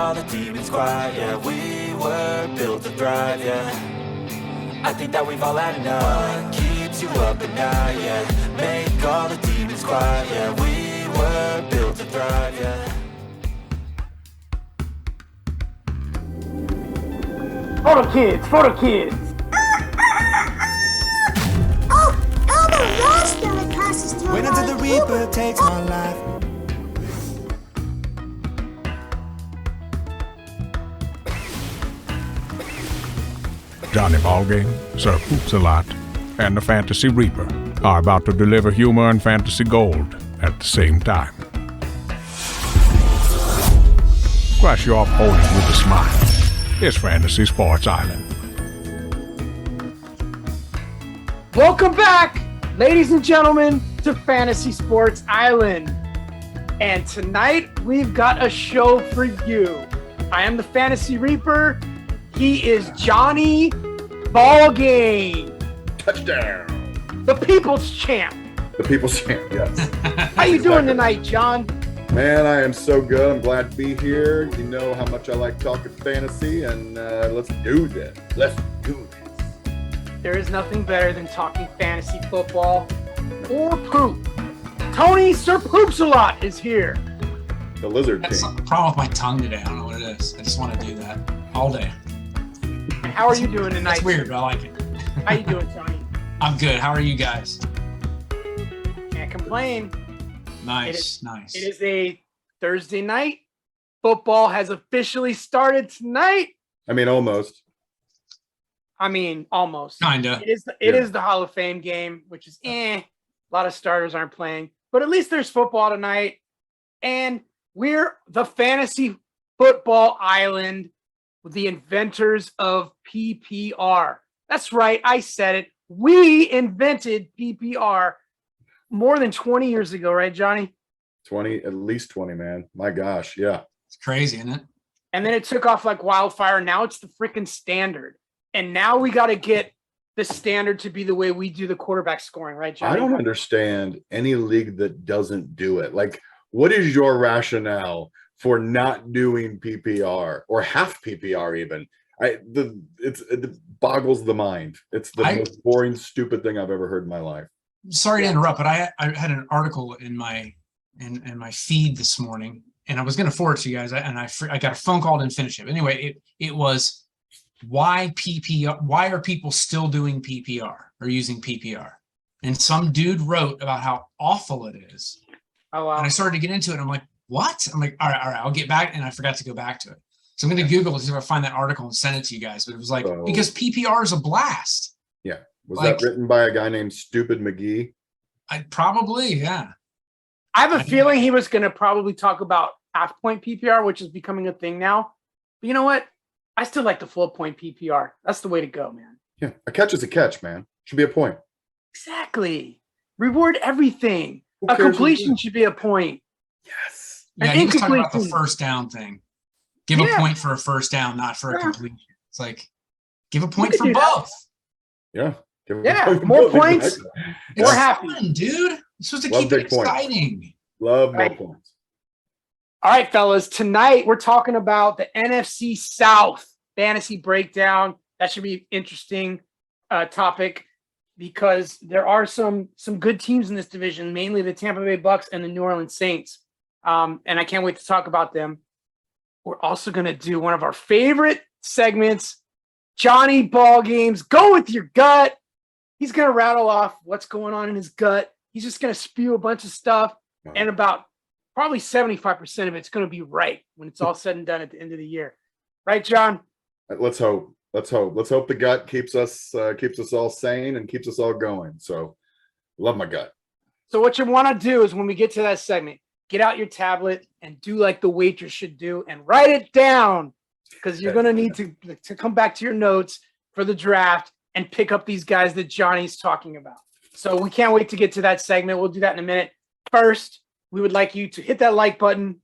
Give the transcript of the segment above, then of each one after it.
all the demons quiet, yeah. We were built to thrive, yeah. I think that we've all had enough. What keeps you up at night, yeah. Make all the demons quiet, yeah. We were built to thrive, yeah. For the kids, for the kids. The roster that passes through. Wait until the Reaper takes my life. Johnny Ballgame, Sir Poops-a-Lot, and the Fantasy Reaper are about to deliver humor and fantasy gold at the same time. Crush your opponent with a smile. It's Fantasy Sports Island. Welcome back, ladies and gentlemen, to Fantasy Sports Island. And tonight we've got a show for you. I am the Fantasy Reaper. He is Johnny Ballgame. Touchdown. The People's Champ. The People's Champ, yes. How you doing tonight, John? Man, I am so good. I'm glad to be here. You know how much I like talking fantasy, and let's do this. Let's do this. There is nothing better than talking fantasy football or poop. Tony Sir Poops-a-Lot is here. The Lizard That's King. a problem with my tongue today. I don't know what it is. I just want to do that all day. And how are you doing tonight? It's weird, but I like it. How you doing, Tony? I'm good. How are you guys? Can't complain. Nice. It is a Thursday night. Football has officially started tonight. I mean, almost. Almost. Kinda. It is the Hall of Fame game, which is A lot of starters aren't playing, but at least there's football tonight. And we're the Fantasy Football Island, the inventors of PPR. That's right, I said it. We invented PPR more than 20 years ago, right, Johnny? 20, at least 20, man. My gosh, yeah. It's crazy, isn't it? And then it took off like wildfire. Now it's the freaking standard. And now we got to get the standard to be the way we do the quarterback scoring, right, Johnny? I don't understand any league that doesn't do it. Like, what is your rationale for not doing PPR or half PPR even? It boggles the mind. It's the most boring, stupid thing I've ever heard in my life. Sorry to interrupt, but I had an article in my feed this morning, and I was going to forward it to you guys, and I got a phone call, didn't finish it. Anyway, it was why PPR? Why are people still doing PPR or using PPR? And some dude wrote about how awful it is. Oh wow! And I started to get into it. And I'm like, what? I'm like, all right, I'll get back, and I forgot to go back to it. So I'm going to Google to see if I find that article and send it to you guys. But it was like because PPR is a blast. Yeah. Was that written by a guy named Stupid McGee? Yeah. I have a feeling he was going to probably talk about half-point PPR, which is becoming a thing now. But you know what? I still like the full-point PPR. That's the way to go, man. Yeah. A catch is a catch, man. Should be a point. Exactly. Reward everything. A completion should be a point. Yes. Yeah, he was talking about the first down thing. Give a point for a first down, not for a completion. It's like, give a point for both. Yeah. More points, more happy. Fun, dude. You're supposed to keep it exciting. Love more points. All right, fellas. Tonight we're talking about the NFC South fantasy breakdown. That should be an interesting topic because there are some good teams in this division, mainly the Tampa Bay Bucks and the New Orleans Saints. And I can't wait to talk about them. We're also going to do one of our favorite segments, Johnny Ballgames. Go with your gut. He's going to rattle off what's going on in his gut. He's just going to spew a bunch of stuff, and about probably 75% of it's going to be right when it's all said and done at the end of the year. Right, John? Let's hope. Let's hope the gut keeps us all sane and keeps us all going. So, love my gut. So what you want to do is when we get to that segment, get out your tablet and do like the waitress should do and write it down because you're going to need to come back to your notes for the draft and pick up these guys that Johnny's talking about. So we can't wait to get to that segment. We'll do that in a minute. First, we would like you to hit that like button.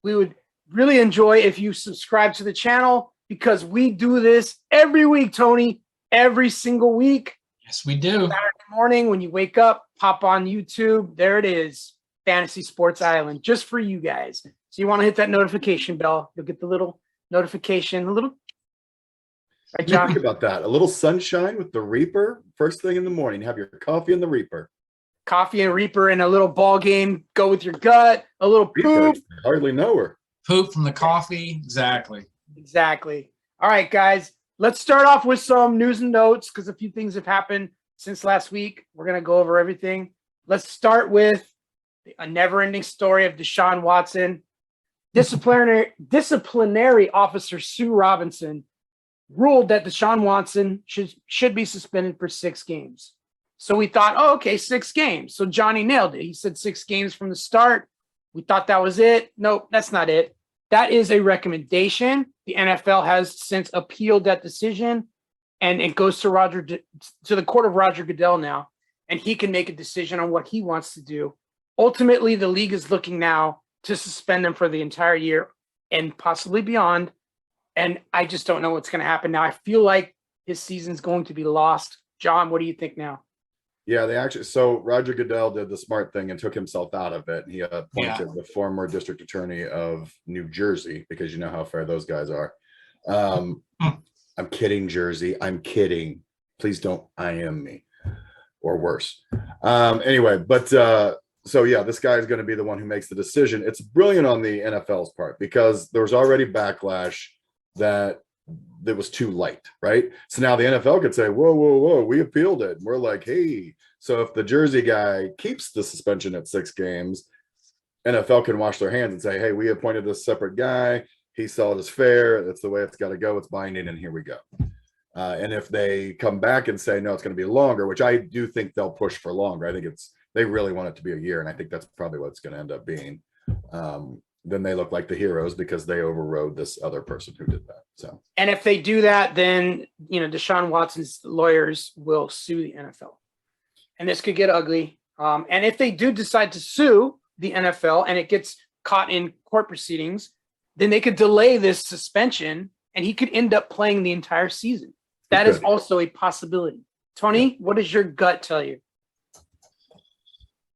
We would really enjoy if you subscribe to the channel because we do this every week, Tony, every single week. Yes, we do. Saturday morning when you wake up, pop on YouTube. There it is, Fantasy Sports Island, just for you guys. So you want to hit that notification bell. You'll get the little notification, a little. Right, Think John? about that. A little sunshine with the Reaper first thing in the morning. Have your coffee in the Reaper. Coffee and Reaper and a little ball game. Go with your gut. A little Reaper, poop. hardly know her. Poop from the coffee. Exactly. Exactly. All right, guys. Let's start off with some news and notes because a few things have happened since last week. We're going to go over everything. Let's start with a never-ending story of Deshaun Watson. Disciplinary officer Sue Robinson ruled that Deshaun Watson should be suspended for 6 games. So we thought, oh, okay, 6 games. So Johnny nailed it. He said 6 games from the start. We thought that was it. Nope, that's not it. That is a recommendation. The NFL has since appealed that decision, and it goes to the court of Roger Goodell now, and he can make a decision on what he wants to do. Ultimately, the league is looking now to suspend him for the entire year and possibly beyond. And I just don't know what's going to happen now. I feel like his season's going to be lost. John, what do you think now? Yeah, so Roger Goodell did the smart thing and took himself out of it. He appointed the former district attorney of New Jersey, because you know how fair those guys are. I'm kidding, Jersey. I'm kidding. Please don't IM me, or worse. Anyway, but so yeah, this guy is going to be the one who makes the decision. It's brilliant on the NFL's part because there was already backlash that was too light, right? So now the NFL could say, whoa, we appealed it. And we're like, hey, so if the Jersey guy keeps the suspension at 6 games, NFL can wash their hands and say, hey, we appointed this separate guy. He saw it as fair. That's the way it's got to go. It's binding, and here we go. And if they come back and say, no, it's going to be longer, which I do think they'll push for longer. I think they really want it to be a year, and I think that's probably what it's going to end up being. Then they look like the heroes because they overrode this other person who did that. So, and if they do that, then Deshaun Watson's lawyers will sue the NFL, and this could get ugly. And if they do decide to sue the NFL and it gets caught in court proceedings, then they could delay this suspension, and he could end up playing the entire season. That is also a possibility. Tony, what does your gut tell you?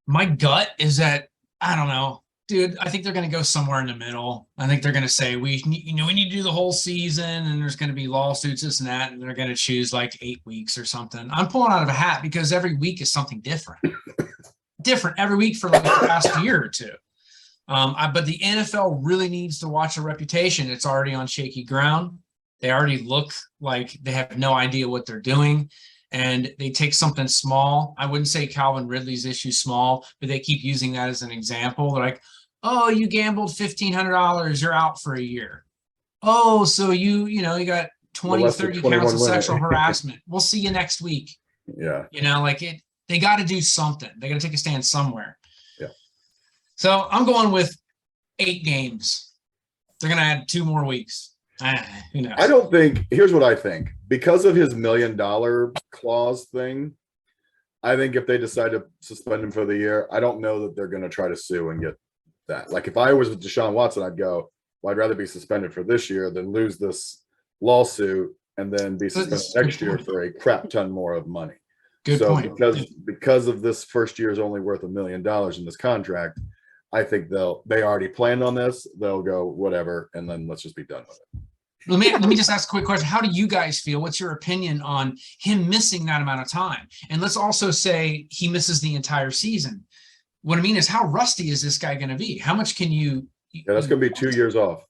My gut is that, I don't know. Dude, I think they're going to go somewhere in the middle. I think they're going to say we need to do the whole season, and there's going to be lawsuits, this and that, and they're going to choose like 8 weeks or something. I'm pulling out of a hat because every week is something different every week for like the past year or two. But the NFL really needs to watch their reputation. It's already on shaky ground. They already look like they have no idea what they're doing. And they take something small. I wouldn't say Calvin Ridley's issue small, but they keep using that as an example. They're like, oh, you gambled $1,500, you're out for a year. Oh, so you got 20, 30 counts of sexual harassment. We'll see you next week. Yeah. They got to do something. They got to take a stand somewhere. Yeah. So I'm going with 8 games. They're going to add 2 more weeks. Who knows? I don't think, here's what I think. Because of his $1 million clause thing, I think if they decide to suspend him for the year, I don't know that they're going to try to sue and get that. Like if I was with Deshaun Watson, I'd go, well, I'd rather be suspended for this year than lose this lawsuit and then be suspended next year for a crap ton more of money. Good point. Because of this first year is only worth $1 million in this contract, I think they already planned on this. They'll go whatever, and then let's just be done with it. Let me just ask a quick question. How do you guys feel? What's your opinion on him missing that amount of time? And let's also say he misses the entire season. What I mean is, how rusty is this guy going to be? How much can you? Yeah, that's going to be 2 years off.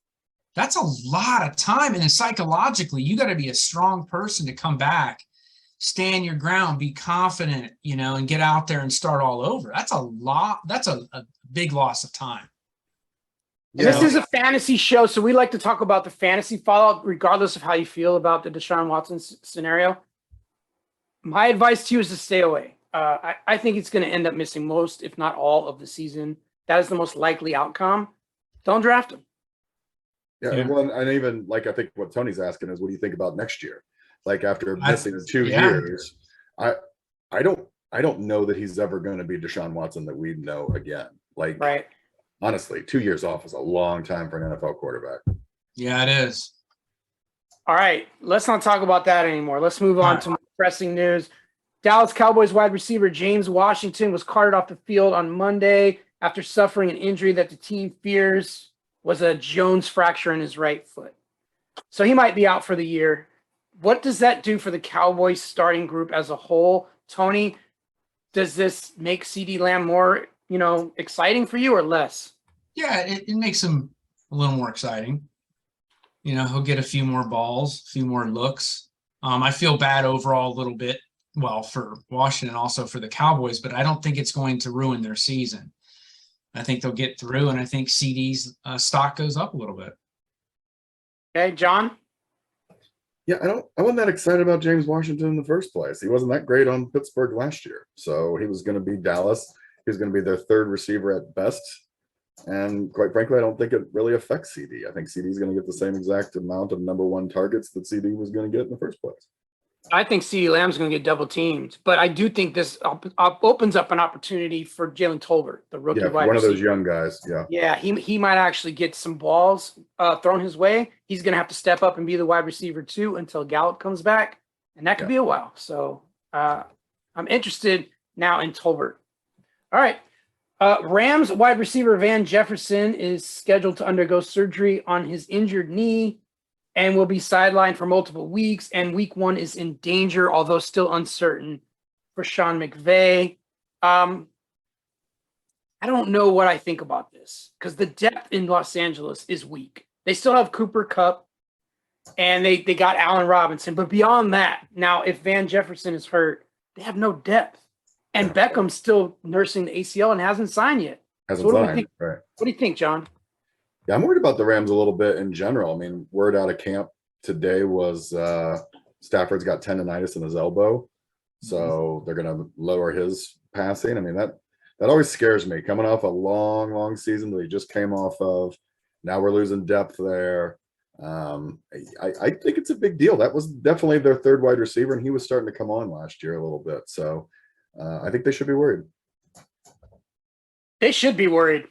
That's a lot of time. And then psychologically, you got to be a strong person to come back, stand your ground, be confident, and get out there and start all over. That's a lot. That's a big loss of time. And this is a fantasy show, so we like to talk about the fantasy fallout, regardless of how you feel about the Deshaun Watson scenario. My advice to you is to stay away. I think it's going to end up missing most, if not all, of the season. That is the most likely outcome. Don't draft him. Yeah. Well, and even I think what Tony's asking is, what do you think about next year? Like after missing 2 years, I don't know that he's ever going to be Deshaun Watson that we know again. Right. Honestly, 2 years off is a long time for an NFL quarterback. Yeah, it is. All right, let's not talk about that anymore. Let's move on to more pressing news. Dallas Cowboys wide receiver James Washington was carted off the field on Monday after suffering an injury that the team fears was a Jones fracture in his right foot. So he might be out for the year. What does that do for the Cowboys starting group as a whole? Tony, does this make CD Lamb more, exciting for you or less? Yeah, it makes him a little more exciting. He'll get a few more balls, a few more looks. I feel bad overall a little bit, well, for Washington, also for the Cowboys, but I don't think it's going to ruin their season. I think they'll get through, and I think CD's stock goes up a little bit. Okay, John? Yeah, I wasn't that excited about James Washington in the first place. He wasn't that great on Pittsburgh last year. So he was going to be Dallas. He was going to be their third receiver at best. And quite frankly, I don't think it really affects CD. I think CD is going to get the same exact amount of number one targets that CD was going to get in the first place. I think CD Lamb's going to get double teamed, but I do think this opens up an opportunity for Jalen Tolbert, the rookie Yeah, wide one of receiver. those young guys. Yeah. Yeah, he might actually get some balls thrown his way. He's going to have to step up and be the wide receiver too until Gallup comes back, and that could be a while. So I'm interested now in Tolbert. All right. Rams wide receiver Van Jefferson is scheduled to undergo surgery on his injured knee and will be sidelined for multiple weeks. And week 1 is in danger, although still uncertain for Sean McVay. I don't know what I think about this because the depth in Los Angeles is weak. They still have Cooper Kupp and they got Allen Robinson. But beyond that, now if Van Jefferson is hurt, they have no depth. And Beckham's still nursing the ACL and hasn't signed yet. Hasn't signed, right. What do you think, John? Yeah, I'm worried about the Rams a little bit in general. I mean, word out of camp today was Stafford's got tendonitis in his elbow. So they're going to lower his passing. I mean, that always scares me. Coming off a long season that he just came off of. Now we're losing depth there. I think it's a big deal. That was definitely their third wide receiver, and he was starting to come on last year a little bit. So I think they should be worried. They should be worried.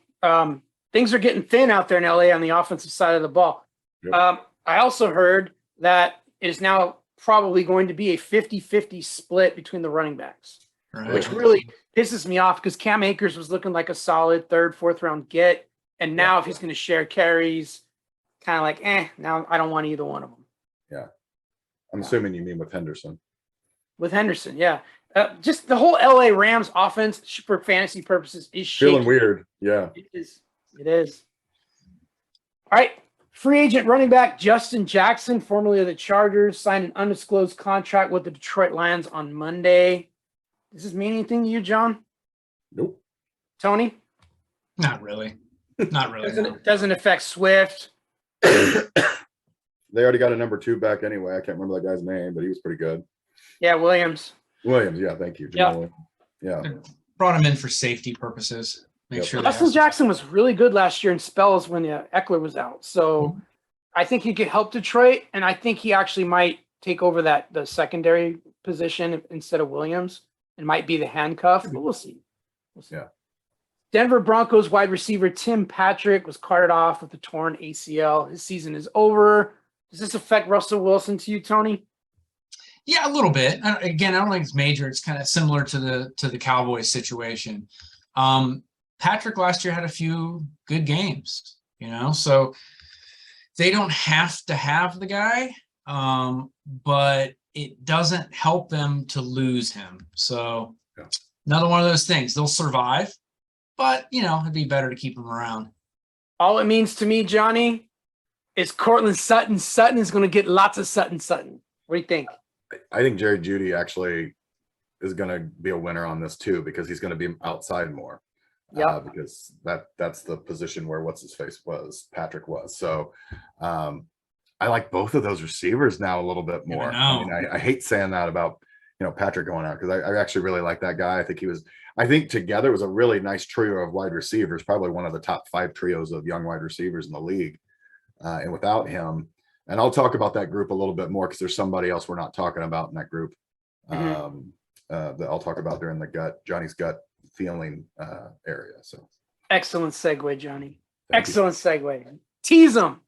Things are getting thin out there in LA on the offensive side of the ball. Yep. I also heard that it is now probably going to be a 50-50 split between the running backs, which really pisses me off because Cam Akers was looking like a solid 3rd, 4th round get. And now if he's going to share carries, kind of like, now I don't want either one of them. Yeah. I'm assuming you mean with Henderson. With Henderson, yeah. Just the whole LA Rams offense for fantasy purposes is shaky. Feeling weird. Yeah. It is. All right. Free agent running back Justin Jackson, formerly of the Chargers, signed an undisclosed contract with the Detroit Lions on Monday. Does this mean anything to you, John? Nope. Tony? Not really. Not really. Doesn't affect Swift. They already got a number 2 back anyway. I can't remember that guy's name, but he was pretty good. Yeah, Williams. Yeah, thank you. Yeah. Brought him in for safety purposes. Make sure. Justin Jackson was really good last year in spells when Eckler was out. So I think he could help Detroit, and I think he actually might take over the secondary position instead of Williams and might be the handcuff. But we'll see. Yeah. Denver Broncos wide receiver Tim Patrick was carted off with a torn ACL. His season is over. Does this affect Russell Wilson to you, Tony? Yeah, a little bit. Again, I don't think it's major. It's kind of similar to the Cowboys situation. Patrick last year had a few good games, so they don't have to have the guy, but it doesn't help them to lose him. So another one of those things. They'll survive, but, it'd be better to keep him around. All it means to me, Johnny, is Cortland Sutton. Sutton is going to get lots of Sutton. What do you think? I think Jerry Jeudy actually is going to be a winner on this too, because he's going to be outside more. Because that's the position where Patrick was. So I like both of those receivers now a little bit more. I hate saying that about Patrick going out, because I actually really like that guy. I think together it was a really nice trio of wide receivers, probably one of the top 5 trios of young wide receivers in the league. And without him, and I'll talk about that group a little bit more because there's somebody else we're not talking about in that group that I'll talk about during Johnny's gut feeling area. So excellent segue, Johnny. Excellent segue. Tease them.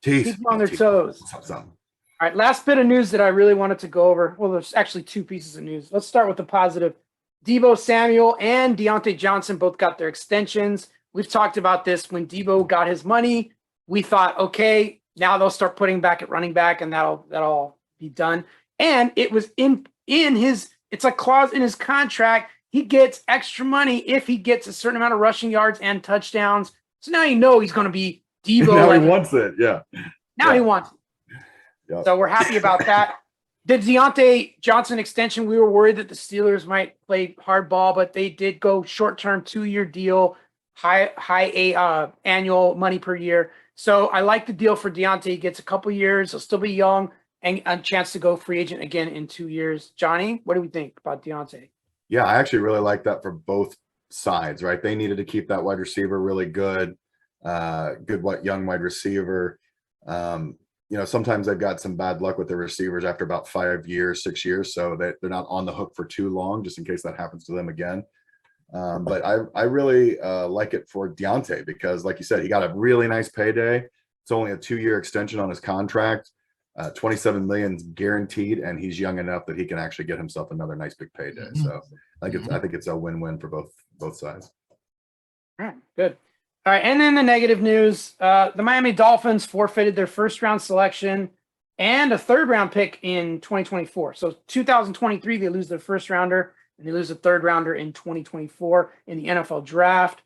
Keep them on their toes. All right, last bit of news that I really wanted to go over. Well, there's actually 2 pieces of news. Let's start with the positive. Deebo Samuel and Deontay Johnson both got their extensions. We've talked about this when Deebo got his money. we thought, okay, now they'll start putting back at running back, and that'll be done. And it was in his, it's a clause in his contract. He gets extra money if he gets a certain amount of rushing yards and touchdowns. So now you know he's going to be Devo. Now he wants it. Yeah. Now he wants it. Yeah. So we're happy about that. The Deontay Johnson extension, we were worried that the Steelers might play hardball, but they did go short-term 2-year deal, high annual money per year. So I like the deal for Deontay. He gets a couple years. He'll still be young and a chance to go free agent again in 2 years. Johnny, what do we think about Deontay? Yeah, I actually really like that for both sides, right? They needed to keep that wide receiver really good, young wide receiver. Sometimes they've got some bad luck with their receivers after about 5 years, 6 years, so they're not on the hook for too long, just in case that happens to them again. But I really like it for Deontay because, like you said, he got a really nice payday. It's only a 2-year extension on his contract. 27 million guaranteed, and he's young enough that he can actually get himself another nice big payday. So I think it's a win-win for both sides. All right, good. All right, and then the negative news: the Miami Dolphins forfeited their first-round selection and a third-round pick in 2024. So 2023, they lose their first-rounder, and they lose a third-rounder in 2024 in the NFL draft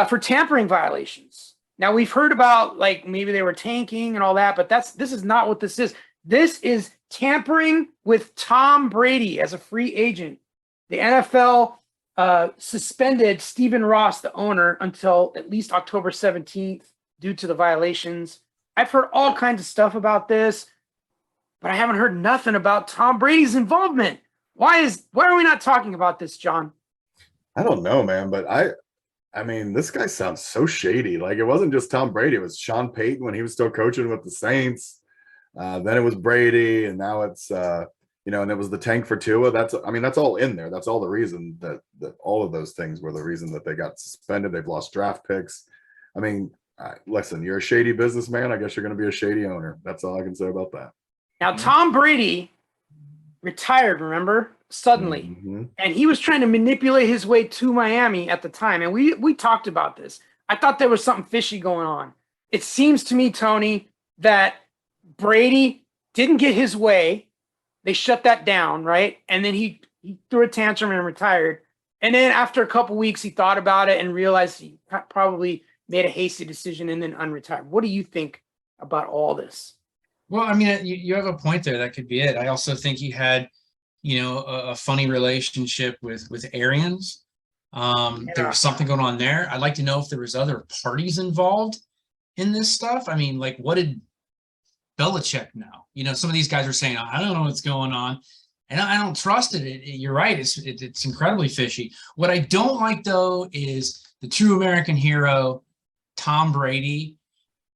for tampering violations. Now, we've heard about, like, maybe they were tanking and all that, but this is not what this is. This is tampering with Tom Brady as a free agent. The NFL suspended Stephen Ross, the owner, until at least October 17th due to the violations. I've heard all kinds of stuff about this, but I haven't heard nothing about Tom Brady's involvement. Why are we not talking about this, John? I don't know, man, but I mean, this guy sounds so shady. Like, it wasn't just Tom Brady. It was Sean Payton when he was still coaching with the Saints. Then it was Brady, and now it's, and it was the tank for Tua. That's all in there. That's all the reason that all of those things were the reason that they got suspended. They've lost draft picks. I mean, listen, you're a shady businessman. I guess you're going to be a shady owner. That's all I can say about that. Now, Tom Brady retired, remember? Suddenly. And he was trying to manipulate his way to Miami at the time. And we talked about this. I thought there was something fishy going on. It seems to me, Tony, that Brady didn't get his way. They shut that down, right? And then he threw a tantrum and retired. And then after a couple weeks, he thought about it and realized he probably made a hasty decision and then unretired. What do you think about all this? Well, I mean, you have a point there. That could be it. I also think he had a funny relationship with Arians. There was something going on there. I'd like to know if there was other parties involved in this stuff. I mean, like, what did Belichick know? Some of these guys are saying, I don't know what's going on, and I don't trust it. You're right. It's incredibly fishy. What I don't like, though, is the true American hero, Tom Brady,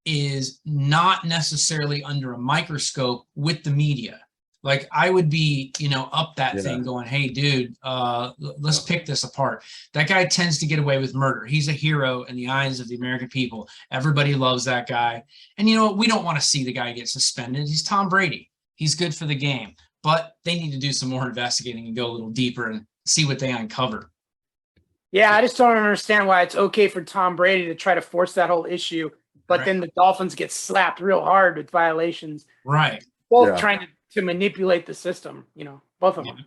is not necessarily under a microscope with the media. Like, I would be, up that thing going, hey, dude, let's pick this apart. That guy tends to get away with murder. He's a hero in the eyes of the American people. Everybody loves that guy. And we don't want to see the guy get suspended. He's Tom Brady. He's good for the game. But they need to do some more investigating and go a little deeper and see what they uncover. Yeah, I just don't understand why it's okay for Tom Brady to try to force that whole issue, but then the Dolphins get slapped real hard with violations. Right. Both trying to manipulate the system, both of them.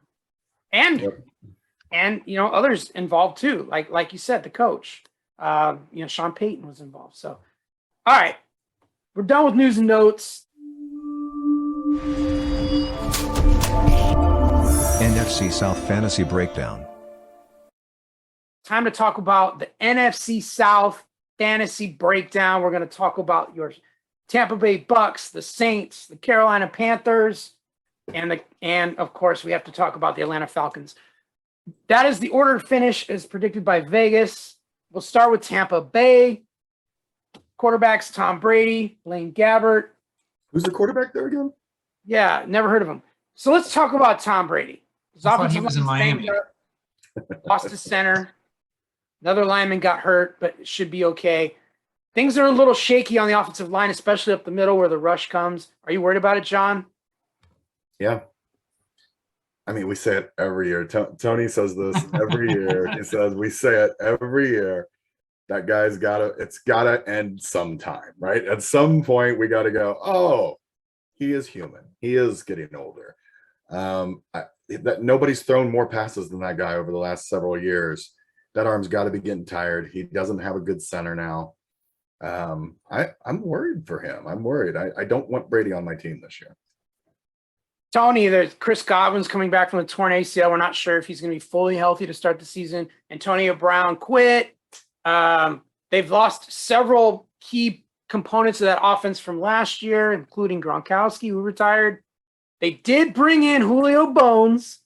And others involved too. Like you said, the coach, Sean Payton was involved. So, all right, we're done with news and notes. NFC South Fantasy Breakdown. Time to talk about the NFC South Fantasy Breakdown. We're going to talk about your Tampa Bay Bucks, the Saints, the Carolina Panthers, and of course we have to talk about the Atlanta Falcons. That is the order to finish as predicted by Vegas. We'll start with Tampa Bay. Quarterbacks Tom Brady, Blaine Gabbert. Who's the quarterback there again? Yeah, never heard of him. So let's talk about Tom Brady. I thought he was in Miami. Lost his center. Another lineman got hurt, but it should be okay. Things are a little shaky on the offensive line, especially up the middle where the rush comes. Are you worried about it, John? Yeah. I mean, we say it every year. Tony says this every year. He says we say it every year. That guy's it's gotta end sometime, right? At some point, we gotta go, oh, he is human. He is getting older. That nobody's thrown more passes than that guy over the last several years. That arm's got to be getting tired. He doesn't have a good center now. I'm worried for him. I'm worried. I don't want Brady on my team this year. Tony, there's Chris Godwin's coming back from a torn ACL. We're not sure if he's going to be fully healthy to start the season. Antonio Brown quit. They've lost several key components of that offense from last year, including Gronkowski, who retired. They did bring in Julio Bones.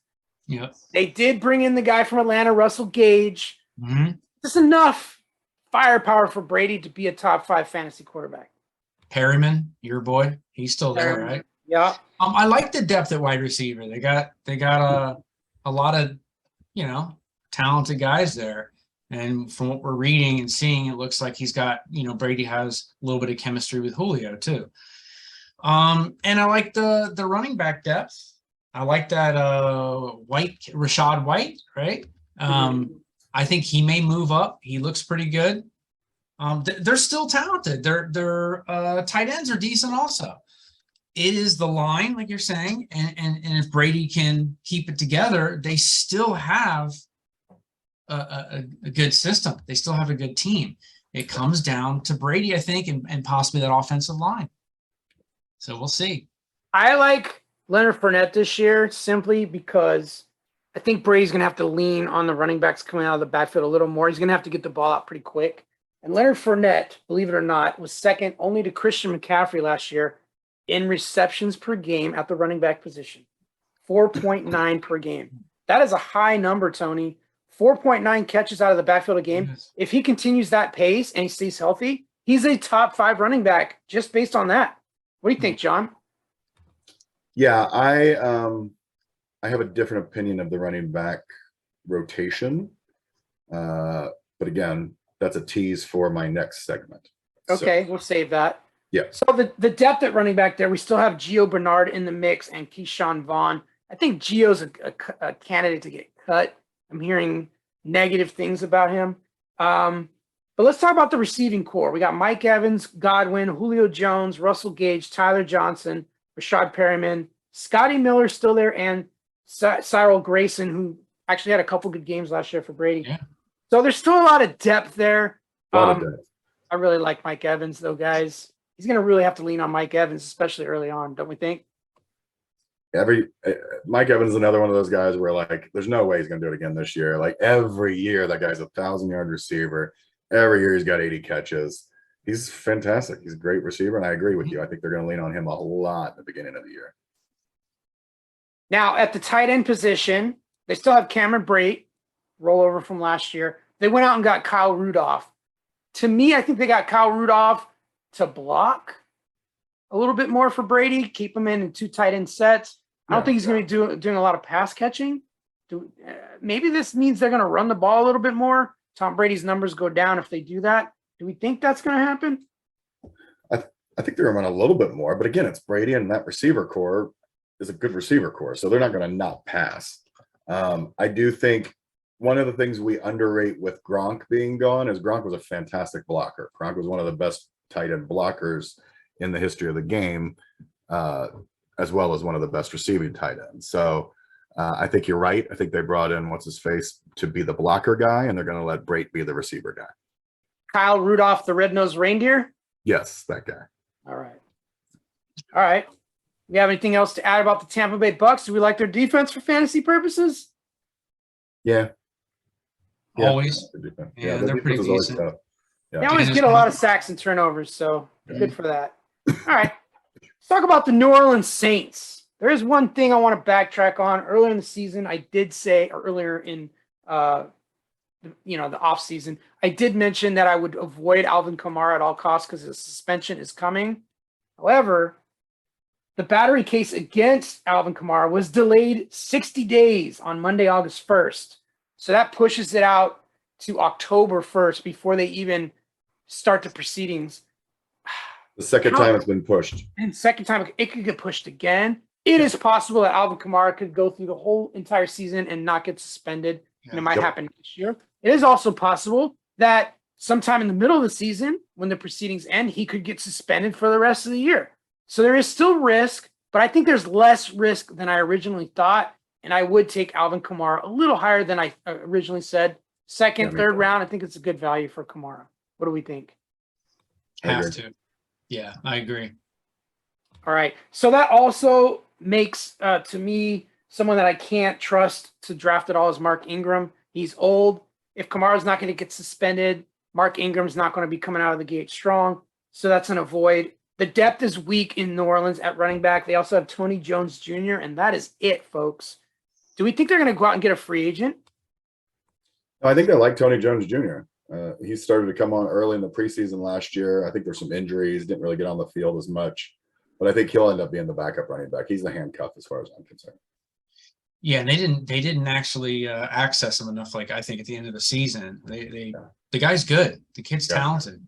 Yep. They did bring in the guy from Atlanta, Russell Gage. Mm-hmm. Just enough firepower for Brady to be a top 5 fantasy quarterback. Perryman, your boy, he's still there, Perryman. right? Yeah. I like the depth at wide receiver. They got a lot of, talented guys there. And from what we're reading and seeing, it looks like he's got, Brady has a little bit of chemistry with Julio too. And I like the running back depth. I like that Rashad White, right? I think he may move up. He looks pretty good. They're still talented. Their tight ends are decent also. It is the line, like you're saying, and if Brady can keep it together, they still have a good system. They still have a good team. It comes down to Brady, I think, and possibly that offensive line. So we'll see. I like Leonard Fournette this year simply because I think Brady's going to have to lean on the running backs coming out of the backfield a little more. He's going to have to get the ball out pretty quick. And Leonard Fournette, believe it or not, was second only to Christian McCaffrey last year in receptions per game at the running back position. 4.9 per game. That is a high number, Tony. 4.9 catches out of the backfield a game. Yes. If he continues that pace and he stays healthy, he's a top 5 running back just based on that. What do you think, John? Yeah, I have a different opinion of the running back rotation. But again, that's a tease for my next segment. Okay, we'll save that. Yeah. So the depth at running back there, we still have Gio Bernard in the mix and Keyshawn Vaughn. I think Gio's a candidate to get cut. I'm hearing negative things about him. But let's talk about the receiving core. We got Mike Evans, Godwin, Julio Jones, Russell Gage, Tyler Johnson, Rashad Perryman, Scotty Miller still there, and Cyril Grayson, who actually had a couple good games last year for Brady. Yeah. So there's still a lot of depth there. A lot of depth. I really like Mike Evans, though, guys. He's going to really have to lean on Mike Evans, especially early on, don't we think? Mike Evans is another one of those guys where, like, there's no way he's going to do it again this year. Like, every year, that guy's 1,000-yard receiver. Every year, he's got 80 catches. He's fantastic. He's a great receiver, and I agree with you. I think they're going to lean on him a lot at the beginning of the year. Now, at the tight end position, they still have Cameron Brate, rollover from last year. They went out and got Kyle Rudolph. To me, I think they got Kyle Rudolph to block a little bit more for Brady, keep him in 2 tight end sets. I don't think he's going to be doing a lot of pass catching. Maybe this means they're going to run the ball a little bit more. Tom Brady's numbers go down if they do that. Do we think that's going to happen? I think they're going to run a little bit more, but again, it's Brady, and that receiver core is a good receiver core, so they're not going to not pass. I do think one of the things we underrate with Gronk being gone is Gronk was a fantastic blocker. Gronk was one of the best tight end blockers in the history of the game, as well as one of the best receiving tight ends. So I think you're right. I think they brought in what's-his-face to be the blocker guy, and they're going to let Brate be the receiver guy. Kyle Rudolph, the red-nosed reindeer? Yes, that guy. All right. You have anything else to add about the Tampa Bay Bucks? Do we like their defense for fantasy purposes? Yeah. Always. Yeah, they're pretty decent. They always get a lot of sacks and turnovers, so good for that. All right. Let's talk about the New Orleans Saints. There is one thing I want to backtrack on. Earlier in the season, I did say, or earlier in the offseason, I did mention that I would avoid Alvin Kamara at all costs because his suspension is coming. However, the battery case against Alvin Kamara was delayed 60 days on Monday, August 1st. So that pushes it out to October 1st before they even start the proceedings. The second time it's been pushed. And second time, it could get pushed again. It is possible that Alvin Kamara could go through the whole entire season and not get suspended, and it might happen next year. It is also possible that sometime in the middle of the season, when the proceedings end, he could get suspended for the rest of the year. So there is still risk, but I think there's less risk than I originally thought. And I would take Alvin Kamara a little higher than I originally said. Second, third round, I think it's a good value for Kamara. What do we think? Have to. Yeah, I agree. All right. So that also makes, to me, someone that I can't trust to draft at all is Mark Ingram. He's old. If Kamara's not going to get suspended, Mark Ingram's not going to be coming out of the gate strong. So that's an avoid. The depth is weak in New Orleans at running back. They also have Tony Jones Jr., and that is it, folks. Do we think they're going to go out and get a free agent? I think they like Tony Jones Jr. He started to come on early in the preseason last year. I think there's some injuries, didn't really get on the field as much, but I think he'll end up being the backup running back. He's the handcuff as far as I'm concerned. Yeah, and they didn't actually access him enough. Like I think at the end of the season, the guy's good. The kid's talented.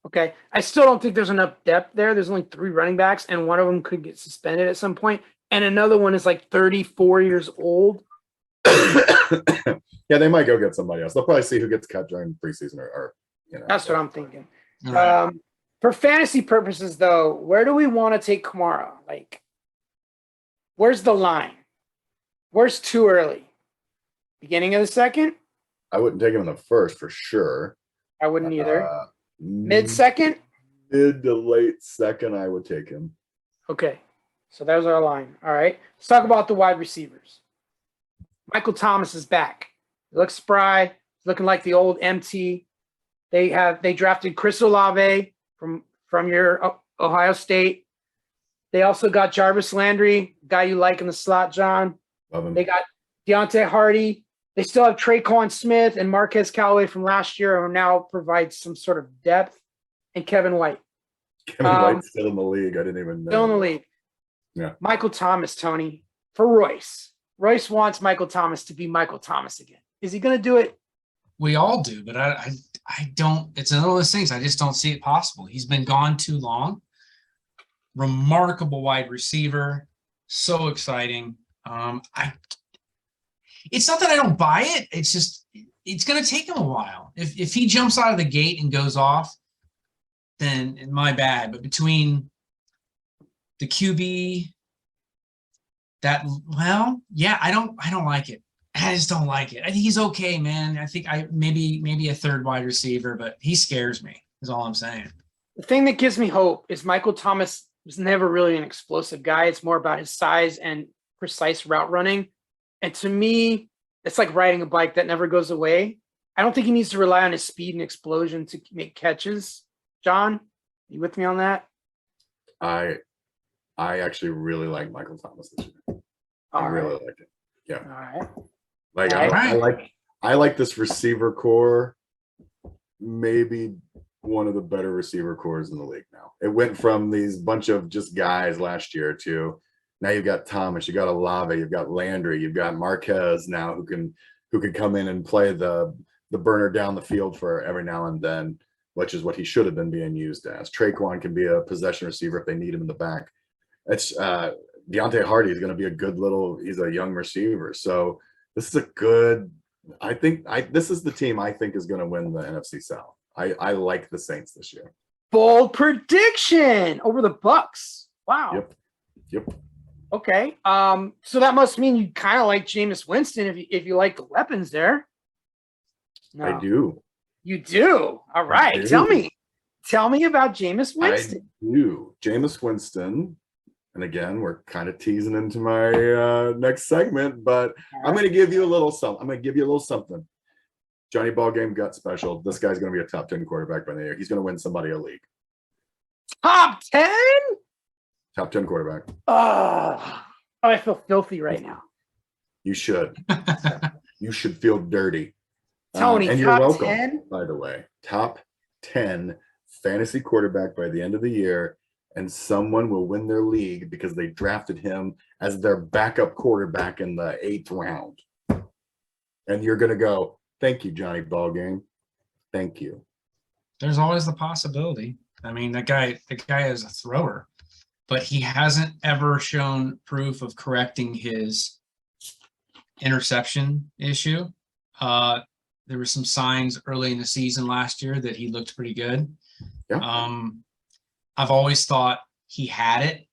Okay, I still don't think there's enough depth there. There's only 3 running backs, and one of them could get suspended at some point, and another one is like 34 years old. Yeah, they might go get somebody else. They'll probably see who gets cut during preseason, or That's what I'm thinking. Right. For fantasy purposes, though, where do we want to take Kamara? Like, where's the line? Where's too early? Beginning of the second? I wouldn't take him in the first for sure. I wouldn't either. Mid-second? Mid to late second, I would take him. Okay, so there's our line. All right, let's talk about the wide receivers. Michael Thomas is back. He looks spry, looking like the old MT. They drafted Chris Olave from your Ohio State. They also got Jarvis Landry, guy you like in the slot, John. Love him. They got Deontay Hardy. They still have Traquan Smith and Marquez Callaway from last year, who now provides some sort of depth, and Kevin White. Kevin White's still in the league. I didn't even know. Still in the league. Yeah. Michael Thomas, Tony, for Royce. Royce wants Michael Thomas to be Michael Thomas again. Is he going to do it? We all do, but I don't. It's one of those things. I just don't see it possible. He's been gone too long. Remarkable wide receiver, so exciting. It's not that I don't buy it. It's just it's going to take him a while. If he jumps out of the gate and goes off, then my bad. But between the QB, I don't like it. I just don't like it. I think he's okay, man. I think maybe a third wide receiver, but he scares me, is all I'm saying. The thing that gives me hope is Michael Thomas was never really an explosive guy. It's more about his size and precise route running. And to me, it's like riding a bike that never goes away. I don't think he needs to rely on his speed and explosion to make catches. John, you with me on that? I actually really like Michael Thomas this year. I really like it. Yeah. All right. Like I like this receiver core. Maybe one of the better receiver cores in the league now. It went from these bunch of just guys last year to now you've got Thomas, you got Olave, you've got Landry, you've got Marquez now who can come in and play the burner down the field for every now and then, which is what he should have been being used as. Traquan can be a possession receiver if they need him in the back. It's Deontay Hardy is going to be a good he's a young receiver. So this is a good, this is the team I think is going to win the NFC South. I like the Saints this year. Bold prediction over the Bucks. Wow. Yep. Okay. So that must mean you kind of like Jameis Winston if you like the weapons there. No. I do. You do. All right. Tell me about Jameis Winston. I do. Jameis Winston. And again, we're kind of teasing into my next segment, but I'm going to give you a little something. Johnny Ballgame got special. This guy's going to be a top 10 quarterback by the year. He's going to win somebody a league. Top 10? Top 10 quarterback. Oh, I feel filthy right now. You should. You should feel dirty. Tony, and you're top welcome, 10? by the way. Top 10 fantasy quarterback by the end of the year. And someone will win their league because they drafted him as their backup quarterback in the 8th round. And you're going to go, thank you, Johnny Ballgame. Thank you. There's always the possibility. I mean, the guy is a thrower, but he hasn't ever shown proof of correcting his interception issue. There were some signs early in the season last year that he looked pretty good. Yeah. I've always thought he had it,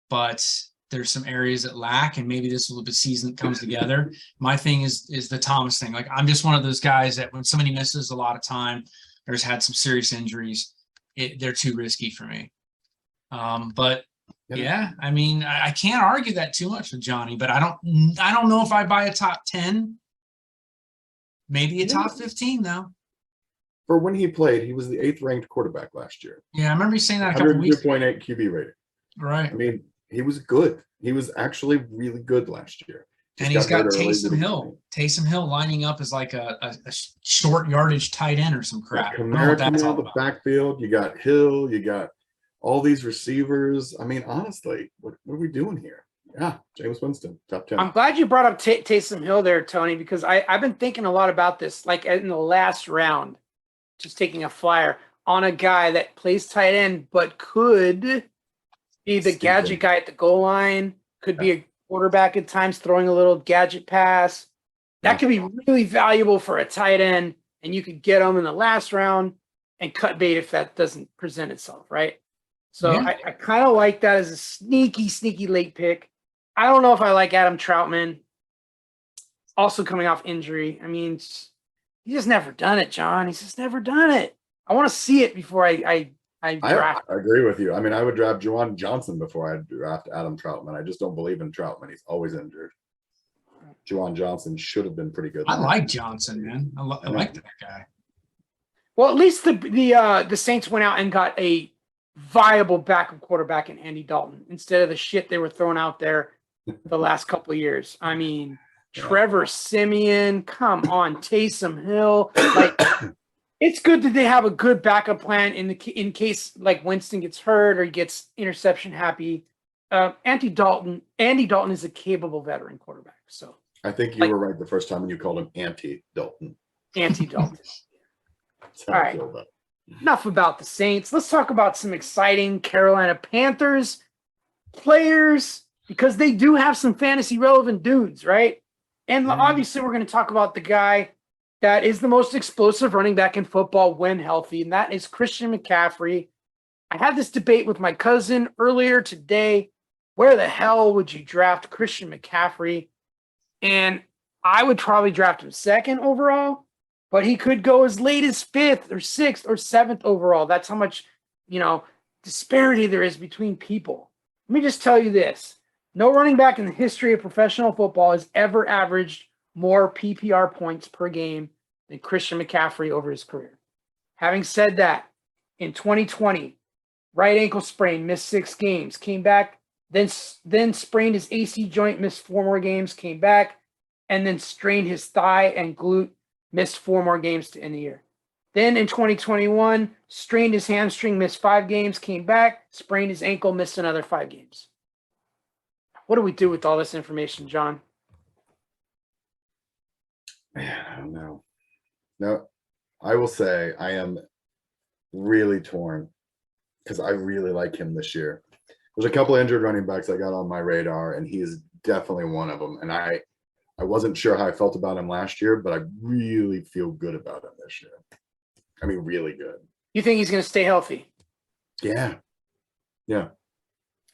but there's some areas that lack, and maybe this will be the season that comes together. My thing is the Thomas thing. Like, I'm just one of those guys that when somebody misses a lot of time, there's had some serious injuries, they're too risky for me. But yeah, I mean, I can't argue that too much with Johnny, but I don't know if I buy a top 10, maybe a top 15 though. For when he played, he was the 8th ranked quarterback last year. Yeah, I remember you saying that a couple of weeks ago. 102.8 QB rating. Right. I mean, he was good. He was actually really good last year. And he's got Taysom Hill. Taysom Hill lining up as like a short yardage tight end or some crap. Kamara coming out of the backfield. You got Hill. You got all these receivers. I mean, honestly, what are we doing here? Yeah, Jameis Winston, top 10. I'm glad you brought up Taysom Hill there, Tony, because I've been thinking a lot about this. Like in the last round, just taking a flyer on a guy that plays tight end, but could be the gadget guy at the goal line, could be a quarterback at times throwing a little gadget pass. That could be really valuable for a tight end, and you could get him in the last round and cut bait if that doesn't present itself, right? So I kind of like that as a sneaky late pick. I don't know if I like Adam Troutman, also coming off injury. I mean, he's just never done it, John. He's just never done it. I want to see it before I draft. I agree with you. I mean, I would draft Juwan Johnson before I draft Adam Troutman. I just don't believe in Troutman. He's always injured. Juwan Johnson should have been pretty good. I like Johnson, man. I like that guy. Well, at least the Saints went out and got a viable backup quarterback in Andy Dalton instead of the shit they were throwing out there the last couple of years. I mean, Trevor Siemian, come on, Taysom Hill. Like, it's good that they have a good backup plan in case like Winston gets hurt or he gets interception happy. Andy Dalton is a capable veteran quarterback. So I think you were right the first time when you called him Anti-Dalton. Anti-Dalton. All right. Enough about the Saints. Let's talk about some exciting Carolina Panthers players, because they do have some fantasy relevant dudes, right? And obviously we're going to talk about the guy that is the most explosive running back in football when healthy, and that is Christian McCaffrey. I had this debate with my cousin earlier today. Where the hell would you draft Christian McCaffrey? And I would probably draft him second overall, but he could go as late as 5th or 6th or 7th overall. That's how much, disparity there is between people. Let me just tell you this. No running back in the history of professional football has ever averaged more PPR points per game than Christian McCaffrey over his career. Having said that, in 2020, right ankle sprain, missed 6 games, came back, then sprained his AC joint, missed 4 more games, came back, and then strained his thigh and glute, missed 4 more games to end the year. Then in 2021, strained his hamstring, missed 5 games, came back, sprained his ankle, missed another 5 games. What do we do with all this information, John? Man, I don't know. No, I will say I am really torn because I really like him this year. There's a couple of injured running backs I got on my radar, and he is definitely one of them. And I wasn't sure how I felt about him last year, but I really feel good about him this year. I mean, really good. You think he's going to stay healthy? Yeah.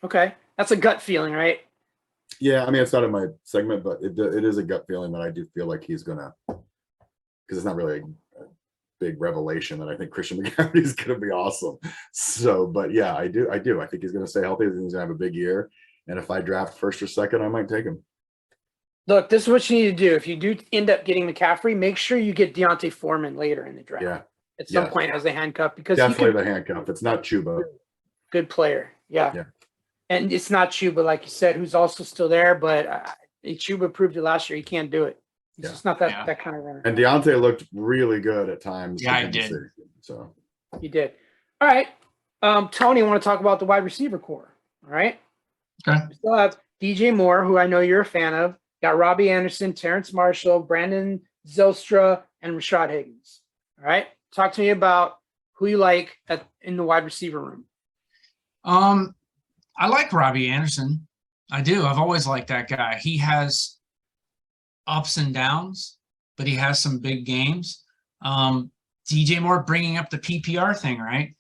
Okay. That's a gut feeling, right? Yeah, I mean, it's not in my segment, but it is a gut feeling that I do feel like he's going to, because it's not really a big revelation that I think Christian McCaffrey is going to be awesome. So, but yeah, I do. I think he's going to stay healthy. I think he's going to have a big year. And if I draft first or second, I might take him. Look, this is what you need to do. If you do end up getting McCaffrey, make sure you get Deontay Foreman later in the draft. Yeah. At some point as a handcuff, because definitely the handcuff. It's not Chuba. Good player. Yeah. And it's not Chuba, like you said, who's also still there, but Chuba proved it last year. He can't do it. He's just not that kind of runner. And Deontay looked really good at times. Yeah, he did. So he did. All right. Tony, I want to talk about the wide receiver core. All right. Okay. We still have DJ Moore, who I know you're a fan of. Got Robbie Anderson, Terrence Marshall, Brandon Zylstra, and Rashad Higgins. All right. Talk to me about who you like in the wide receiver room. I like Robbie Anderson. I do. I've always liked that guy. He has ups and downs, but he has some big games. DJ Moore, bringing up the PPR thing, right?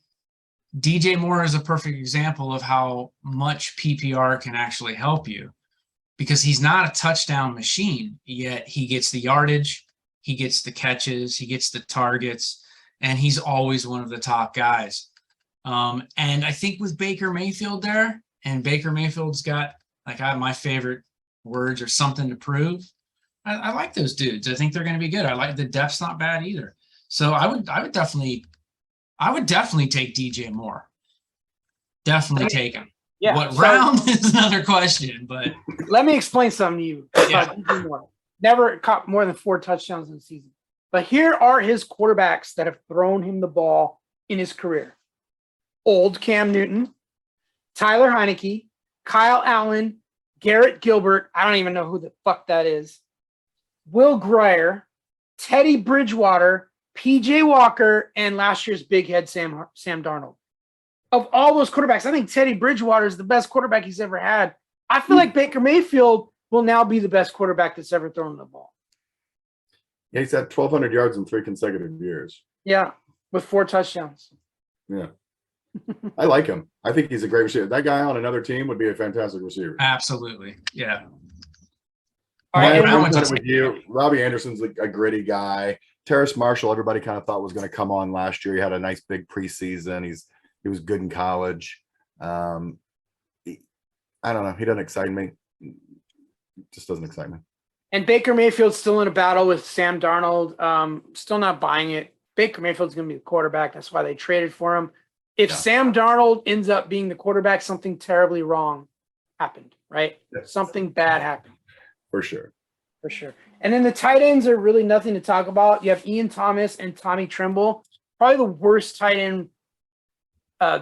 DJ Moore is a perfect example of how much PPR can actually help you, because he's not a touchdown machine, yet he gets the yardage, he gets the catches, he gets the targets, and he's always one of the top guys. And I think with Baker Mayfield there, and Baker Mayfield's got, like, my favorite words are something to prove. I like those dudes. I think they're going to be good. I like the depth's not bad either. So I would definitely take DJ Moore. Definitely take him. Yeah. What round is another question, but let me explain something to you. Yeah. DJ Moore. Never caught more than 4 touchdowns in the season. But here are his quarterbacks that have thrown him the ball in his career. Old Cam Newton, Tyler Heineke, Kyle Allen, Garrett Gilbert. I don't even know who the fuck that is. Will Grier, Teddy Bridgewater, PJ Walker, and last year's big head Sam Darnold. Of all those quarterbacks, I think Teddy Bridgewater is the best quarterback he's ever had. I feel like Baker Mayfield will now be the best quarterback that's ever thrown the ball. Yeah, he's had 1,200 yards in 3 consecutive years. Yeah, with 4 touchdowns. Yeah. I like him. I think he's a great receiver. That guy on another team would be a fantastic receiver. absolutely. Yeah. All right, I'm and- with you. Robbie Anderson's a gritty guy. Terrace Marshall, everybody kind of thought was going to come on last year. He had a nice big preseason. He was good in college. I don't know. He doesn't excite me. Just doesn't excite me. And Baker Mayfield's still in a battle with Sam Darnold. Still not buying it. Baker Mayfield's going to be the quarterback. That's why they traded for him. If Sam Darnold ends up being the quarterback, something terribly wrong happened, right? Yes. Something bad happened. For sure. For sure. And then the tight ends are really nothing to talk about. You have Ian Thomas and Tommy Tremble, probably the worst tight end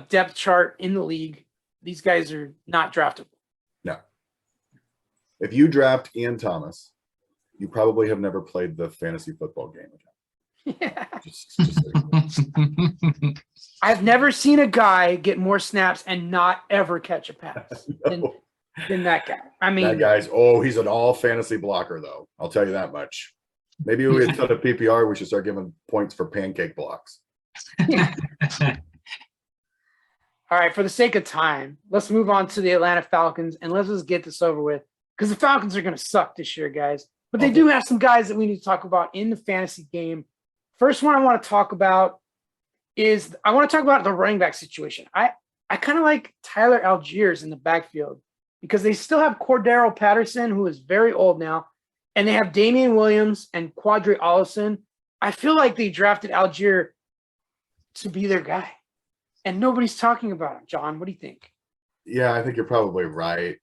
depth chart in the league. These guys are not draftable. No. If you draft Ian Thomas, you probably have never played the fantasy football game again. Yeah. Just so you know. I've never seen a guy get more snaps and not ever catch a pass than that guy. I mean, That guy's he's an all fantasy blocker though. I'll tell you that much. Maybe we instead of PPR, we should start giving points for pancake blocks. all right, for the sake of time, let's move on to the Atlanta Falcons and let's just get this over with, because the Falcons are going to suck this year, guys. But they do have some guys that we need to talk about in the fantasy game. First one I want to talk about is the running back situation. I kind of like Tyler Algiers in the backfield because they still have Cordero Patterson, who is very old now, and they have Damian Williams and Quadri Allison. I feel like they drafted Algier to be their guy, and nobody's talking about him. John, what do you think? Yeah, I think you're probably right.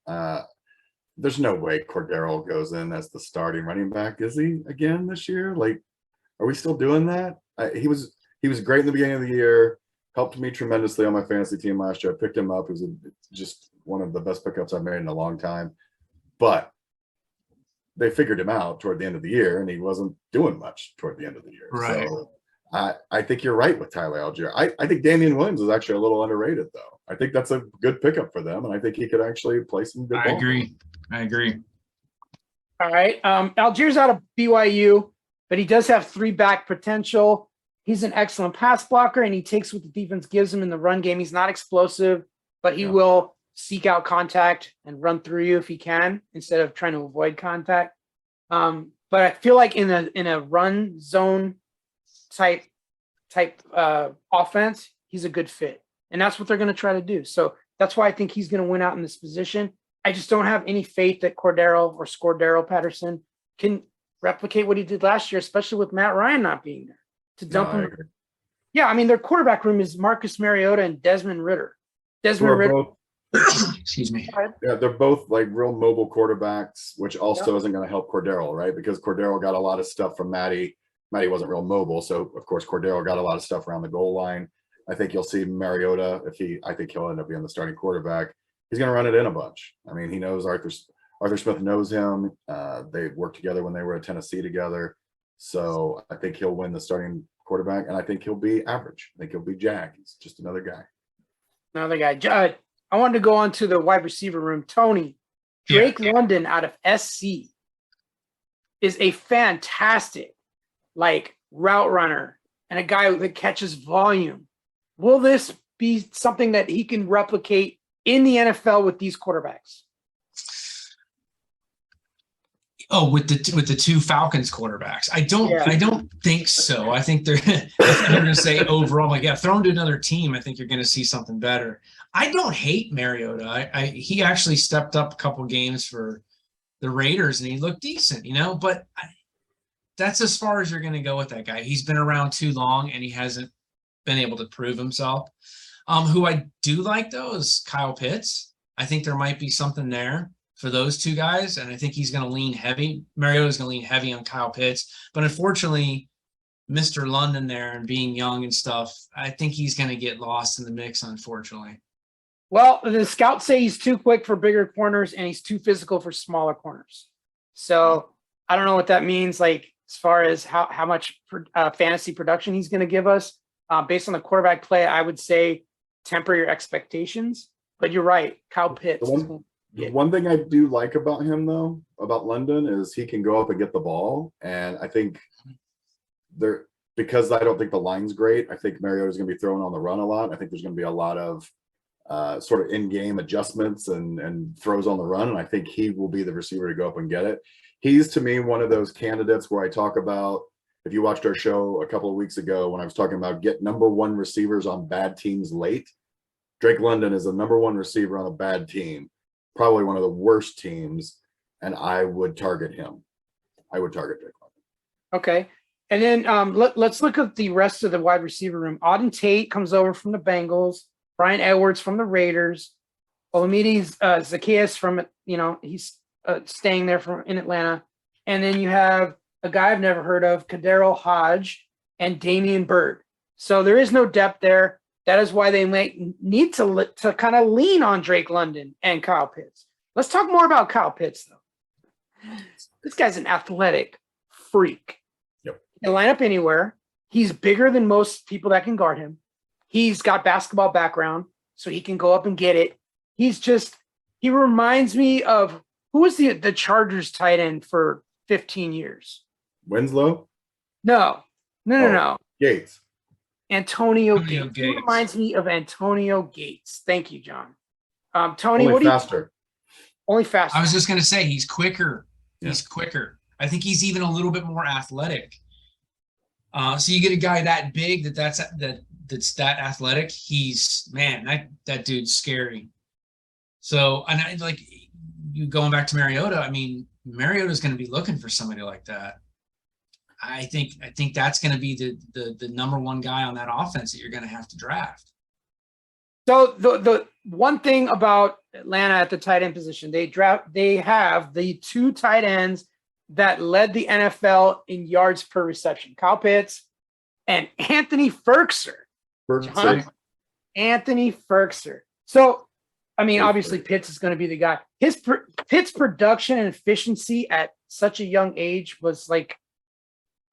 There's no way Cordero goes in as the starting running back, is he, again this year? Like, are we still doing that? He was great in the beginning of the year, helped me tremendously on my fantasy team last year. I picked him up. He was just one of the best pickups I've made in a long time. But they figured him out toward the end of the year, and he wasn't doing much toward the end of the year. Right. So I think you're right with Tyler Algier. I think Damian Williams is actually a little underrated, though. I think that's a good pickup for them, and I think he could actually play some good ball. I agree. All right. Algiers out of BYU, but he does have 3 back potential. He's an excellent pass blocker, and he takes what the defense gives him in the run game. He's not explosive, but he will seek out contact and run through you if he can, instead of trying to avoid contact. But I feel like in a run zone type offense, he's a good fit, and that's what they're going to try to do. So that's why I think he's going to win out in this position. I just don't have any faith that Cordero Patterson can replicate what he did last year, especially with Matt Ryan not being there to dump him. Yeah, I mean, their quarterback room is Marcus Mariota and Desmond Ridder. Excuse me. Yeah, they're both like real mobile quarterbacks, which also isn't going to help Cordero, right? Because Cordero got a lot of stuff from Matty. Matty wasn't real mobile, so of course Cordero got a lot of stuff around the goal line. I think you'll see Mariota I think he'll end up being the starting quarterback. He's going to run it in a bunch. I mean, he knows Arthur Smith knows him. They worked together when they were at Tennessee together. So I think he'll win the starting quarterback, and I think he'll be average. I think he'll be Jack. He's just another guy. I wanted to go on to the wide receiver room. Tony, Drake London out of SC is a fantastic like route runner and a guy that catches volume. Will this be something that he can replicate in the NFL with these quarterbacks? Oh, with the two Falcons quarterbacks, I don't think so. I think they're going to say overall, like, yeah, thrown to another team, I think you're going to see something better. I don't hate Mariota. He actually stepped up a couple games for the Raiders and he looked decent, but that's as far as you're going to go with that guy. He's been around too long and he hasn't been able to prove himself. Who I do like though is Kyle Pitts. I think there might be something there for those two guys, and I think he's going to lean heavy. Mariota's going to lean heavy on Kyle Pitts, but unfortunately, Mr. London there and being young and stuff, I think he's going to get lost in the mix, unfortunately. Well, the scouts say he's too quick for bigger corners and he's too physical for smaller corners. So I don't know what that means, like as far as how much fantasy production he's going to give us. Based on the quarterback play, I would say temper your expectations. But you're right, Kyle Pitts. One thing I do like about him, though, about London, is he can go up and get the ball. And I think because I don't think the line's great, I think Mariota's going to be throwing on the run a lot. I think there's going to be a lot of sort of in-game adjustments and throws on the run. And I think he will be the receiver to go up and get it. He's, to me, one of those candidates where I talk about, if you watched our show a couple of weeks ago when I was talking about get number one receivers on bad teams late, Drake London is the number one receiver on a bad team. Probably one of the worst teams, and I would target him. I would target Drake London. Okay. And then let's look at the rest of the wide receiver room. Auden Tate comes over from the Bengals. Brian Edwards from the Raiders. Olamides Zacchaeus from, he's staying there in Atlanta. And then you have a guy I've never heard of, Kadero Hodge and Damian Byrd. So there is no depth there. That is why they might need to kind of lean on Drake London and Kyle Pitts. Let's talk more about Kyle Pitts, though. This guy's an athletic freak. Yep. He can line up anywhere. He's bigger than most people that can guard him. He's got basketball background, so he can go up and get it. He reminds me of, who was the Chargers tight end for 15 years? Winslow? No. Gates. Antonio Gates. He reminds me of Antonio Gates. Thank you, John. Tony, Only faster. Only faster. I was just going to say he's quicker. Yeah. He's quicker. I think he's even a little bit more athletic. So you get a guy that big that's that athletic. He's, man, that dude's scary. So, and I like you going back to Mariota. I mean, Mariota's going to be looking for somebody like that. I think that's going to be the number one guy on that offense that you're going to have to draft. So the one thing about Atlanta at the tight end position, they have the two tight ends that led the NFL in yards per reception, Kyle Pitts and Anthony Ferkser. Anthony Ferkser. So, I mean, obviously Pitts is going to be the guy. Pitts' production and efficiency at such a young age was like,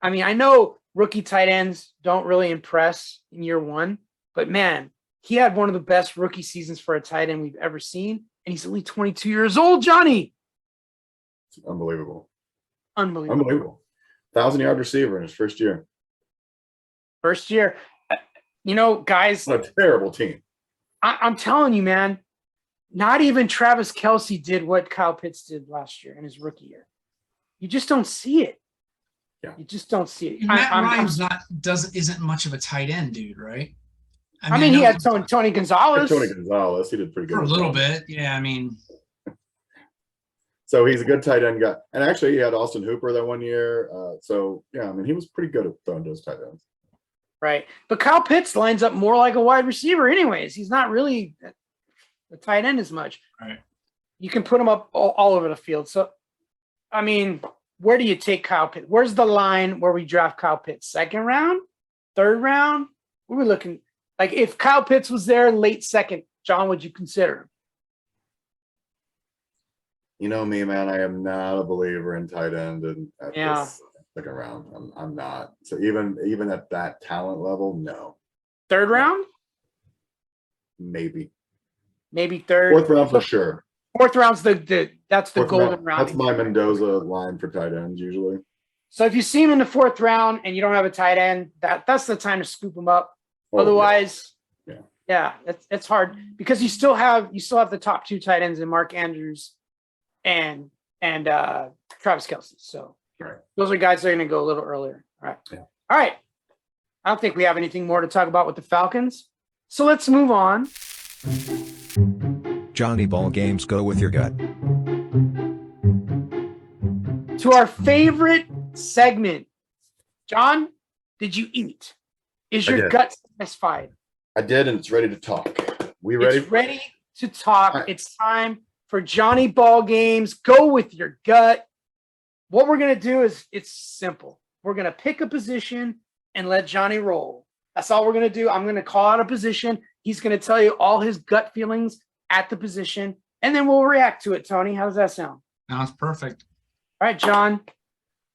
I mean, I know rookie tight ends don't really impress in year one, but man, he had one of the best rookie seasons for a tight end we've ever seen, and he's only 22 years old, Johnny. It's unbelievable. 1,000-yard receiver in his first year. Guys. What a terrible team. I'm telling you, man, not even Travis Kelce did what Kyle Pitts did last year in his rookie year. You just don't see it. Yeah. You just don't see it. Matt Ryan's isn't much of a tight end dude, right? I mean he had Tony Gonzalez. He did pretty good. For a little bit. Yeah, I mean. So he's a good tight end guy. And actually he had Austin Hooper that one year. So yeah, I mean, he was pretty good at throwing those tight ends. Right. But Kyle Pitts lines up more like a wide receiver anyways. He's not really a tight end as much. Right. You can put him up all over the field. So, I mean, where do you take Kyle Pitts? Where's the line where we draft Kyle Pitts? Second round? Third round? What are we looking like? If Kyle Pitts was there late second, John, would you consider him? You know me, man. I am not a believer in tight end at this second round. I'm not. So even at that talent level, no. Third round? Maybe third. Fourth round for sure. Fourth round's that's the golden round. That's my Mendoza line for tight ends usually. So if you see him in the 4th round and you don't have a tight end, that's the time to scoop him up. Oh, Otherwise, yeah. it's hard because you still have the top 2 tight ends in Mark Andrews and Travis Kelce. So those are guys that are going to go a little earlier. All right. Yeah. All right. I don't think we have anything more to talk about with the Falcons. So let's move on. Johnny Ball games, go with your gut. To our favorite segment. John, did you eat? Is your gut satisfied? I did, and it's ready to talk. We ready? It's ready to talk. Right. It's time for Johnny Ball games. Go with your gut. What we're going to do is it's simple. We're going to pick a position and let Johnny roll. That's all we're going to do. I'm going to call out a position. He's going to tell you all his gut feelings at the position, and then we'll react to it, Tony. How does that sound? Sounds perfect. All right, John,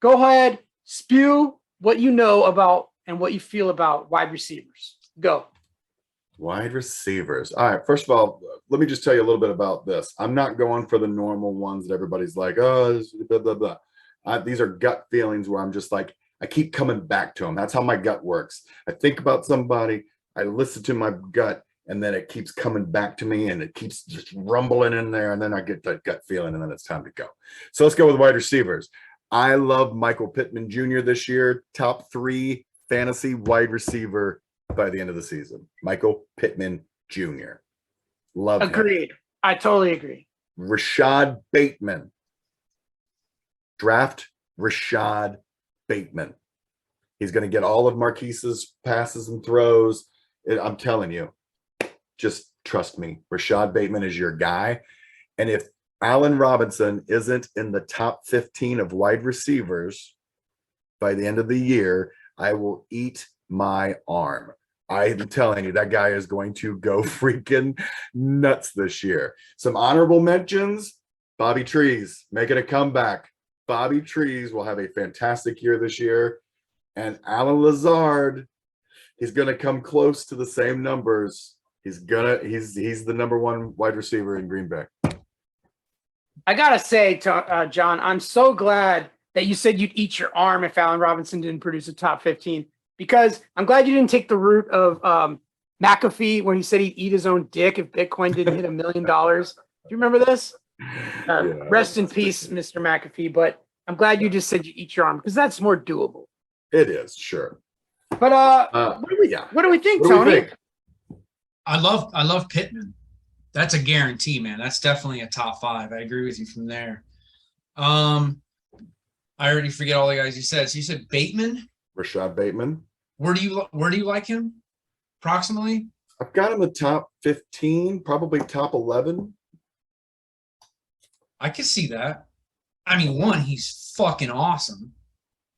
go ahead. Spew what you know about and what you feel about wide receivers. Go. Wide receivers. All right. First of all, let me just tell you a little bit about this. I'm not going for the normal ones that everybody's like, oh, blah, blah, blah. These are gut feelings where I'm just like, I keep coming back to them. That's how my gut works. I think about somebody, I listen to my gut, and then it keeps coming back to me, and it keeps just rumbling in there, and then I get that gut feeling, and then it's time to go. So let's go with wide receivers. I love Michael Pittman Jr. this year, top 3 fantasy wide receiver by the end of the season. Michael Pittman Jr. Love him. Agreed. I totally agree. Rashad Bateman. Draft Rashad Bateman. He's going to get all of Marquise's passes and throws. I'm telling you, just trust me. Rashad Bateman is your guy. And if Allen Robinson isn't in the top 15 of wide receivers by the end of the year, I will eat my arm. I'm telling you, that guy is going to go freaking nuts this year. Some honorable mentions. Bobby Trees making a comeback. Bobby Trees will have a fantastic year this year. And Alan Lazard, he's going to come close to the same numbers. He's the number 1 wide receiver in Green Bay. I got to say, John, I'm so glad that you said you'd eat your arm if Allen Robinson didn't produce a top 15, because I'm glad you didn't take the route of McAfee when he said he'd eat his own dick if Bitcoin didn't hit $1 million. Do you remember this? Rest in peace, Mr. McAfee. But I'm glad you just said you eat your arm, because that's more doable. It is, sure. But what do we think, Tony? I love Pittman. That's a guarantee, man. That's definitely a top 5. I agree with you from there. I already forget all the guys you said. So you said Bateman? Rashad Bateman. Where do you like him? Approximately? I've got him the top 15, probably top 11. I can see that. I mean, one, he's fucking awesome.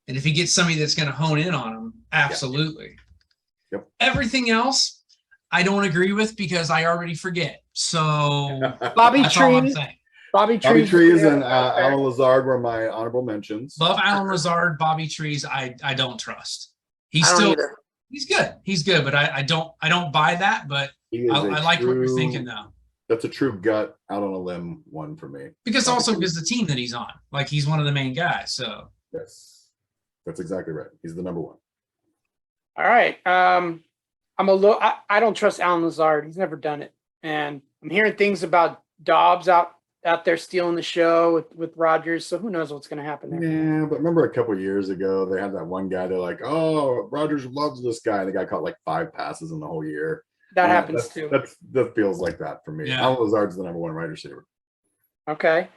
And if he gets somebody that's going to hone in on him, absolutely. Yep. Everything else, I don't agree with because I already forget. So Bobby that's all I'm Trees. saying. Bobby Trees and Alan Lazard were my honorable mentions. Love Alan Lazard. Bobby Trees, I don't trust. He's good, but I don't buy that. But I like what you're thinking though. That's a true gut out on a limb one for me. Because the team that he's on, like he's one of the main guys. So yes, that's exactly right. He's the number 1. All right. I don't trust Alan Lazard. He's never done it. And I'm hearing things about Dobbs out there stealing the show with Rodgers. So who knows what's going to happen there. Yeah, but remember a couple of years ago, they had that one guy. They're like, oh, Rodgers loves this guy. And the guy caught like 5 passes in the whole year. That happens too. That feels like that for me. Yeah. Alan Lazard's the number 1 wide receiver. Okay.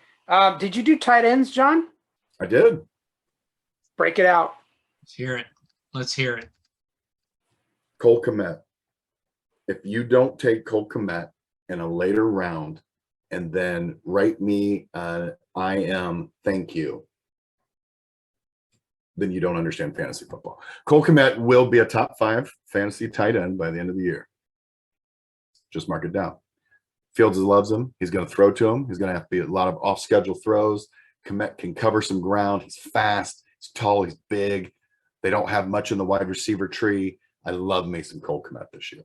Did you do tight ends, John? I did. Break it out. Let's hear it. Cole Kmet. If you don't take Cole Kmet in a later round and then write me I am thank you, then you don't understand fantasy football. Cole Kmet will be a top 5 fantasy tight end by the end of the year. Just mark it down. Fields loves him. He's going to throw to him. He's going to have to be a lot of off-schedule throws. Kmet can cover some ground. He's fast. He's tall. He's big. They don't have much in the wide receiver tree. I love Mason Cole Kmet this year.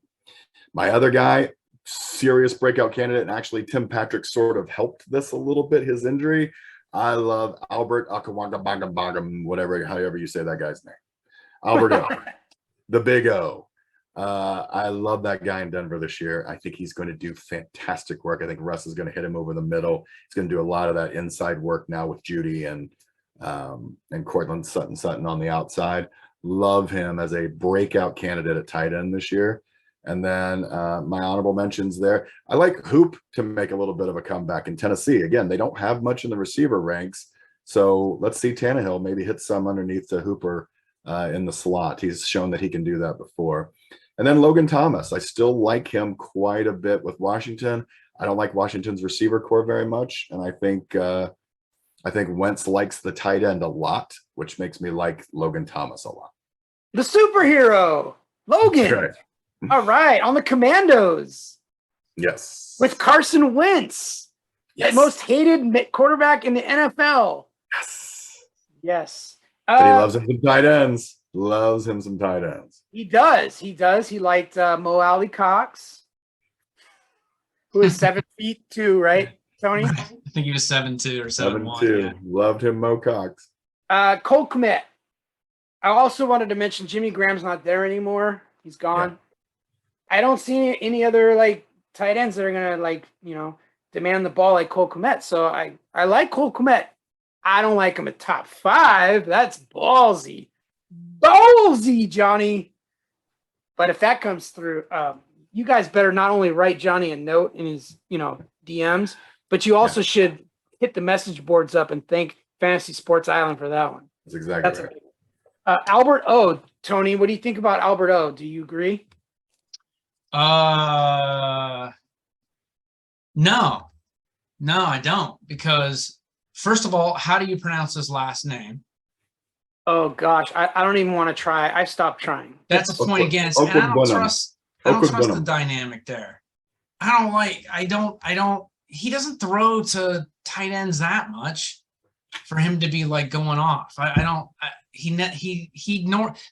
My other guy, serious breakout candidate, and actually Tim Patrick sort of helped this a little bit, his injury, I love Albert Akawanga, whatever, however you say that guy's name. Albert O, the big O. I love that guy in Denver this year. I think he's going to do fantastic work. I think Russ is going to hit him over the middle. He's going to do a lot of that inside work now with Judy and Cortland Sutton on the outside. Love him as a breakout candidate at tight end this year. And then my honorable mentions there. I like Hoop to make a little bit of a comeback in Tennessee. Again, they don't have much in the receiver ranks. So let's see Tannehill maybe hit some underneath the Hooper in the slot. He's shown that he can do that before. And then Logan Thomas. I still like him quite a bit with Washington. I don't like Washington's receiver core very much. And I think Wentz likes the tight end a lot, which makes me like Logan Thomas a lot. The superhero, Logan. Okay. All right, on the Commandos. Yes. With Carson Wentz, Yes. the most hated quarterback in the NFL. Yes. Yes. But he loves him some tight ends. Loves him some tight ends. He does. He does. He liked Mo Alley Cox, who is 7'2", right, Tony? I think he was 7'2" or 7'1". 7'2". Yeah. Loved him, Mo Cox. Cole Kmet. I also wanted to mention Jimmy Graham's not there anymore. He's gone. Yeah. I don't see any other tight ends that are gonna demand the ball like Cole Kmet. So I like Cole Kmet. I don't like him at top 5. That's ballsy. Ballsy, Johnny. But if that comes through, you guys better not only write Johnny a note in his DMs, but you also should hit the message boards up and thank Fantasy Sports Island for that one. That's exactly right. Albert O. Tony, what do you think about Albert O? Do you agree? No, I don't. Because first of all, how do you pronounce his last name? Oh gosh, I don't even want to try. I stopped trying. That's a point against. And I don't trust the dynamic there. I don't. He doesn't throw to tight ends that much for him to be going off.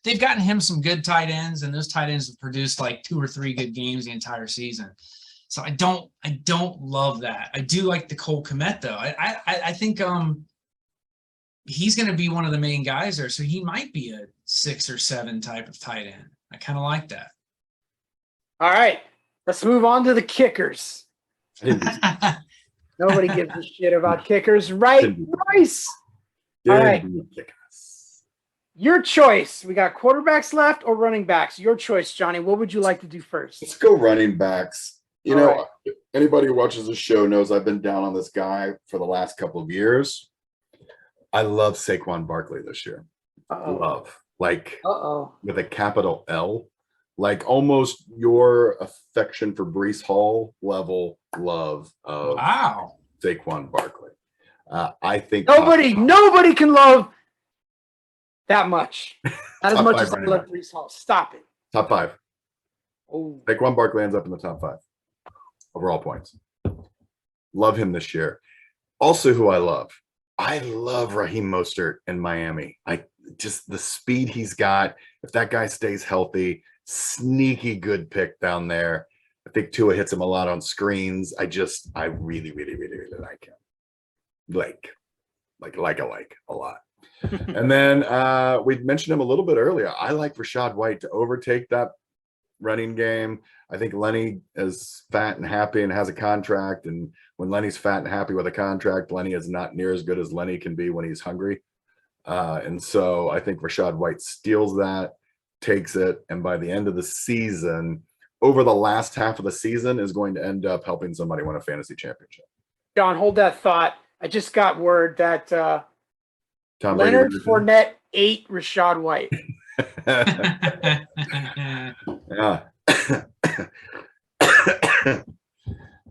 They've gotten him some good tight ends, and those tight ends have produced 2 or 3 good games the entire season. So I don't love that. I do like the Cole Kmet though. I think he's going to be one of the main guys there. So he might be a 6 or 7 type of tight end. I kind of like that. All right, let's move on to the kickers. Nobody gives a shit about kickers, right, Bryce? All right. Your choice. We got quarterbacks left or running backs. Your choice, Johnny. What would you like to do first? Let's go running backs. Anybody who watches the show knows I've been down on this guy for the last couple of years. I love Saquon Barkley this year. Love. With a capital L. Almost your affection for Breece Hall level love of Saquon Barkley. I think nobody can love that much. Not as much as I love Breece Hall. Stop it. Top 5. Oh. Saquon Barkley ends up in the top 5 overall points. Love him this year. Also, who I love Raheem Mostert in Miami. Just the speed he's got. If that guy stays healthy, sneaky good pick down there. I think Tua hits him a lot on screens. I really, really, really, really like him. A lot. And then we mentioned him a little bit earlier. I like Rachaad White to overtake that running game. I think Lenny is fat and happy and has a contract. And when Lenny's fat and happy with a contract, Lenny is not near as good as Lenny can be when he's hungry. And so I think Rachaad White steals that, takes it, and by the end of the season, over the last half of the season, is going to end up helping somebody win a fantasy championship. John, hold that thought. I just got word that Leonard Fournette ate Rachaad White. Yeah.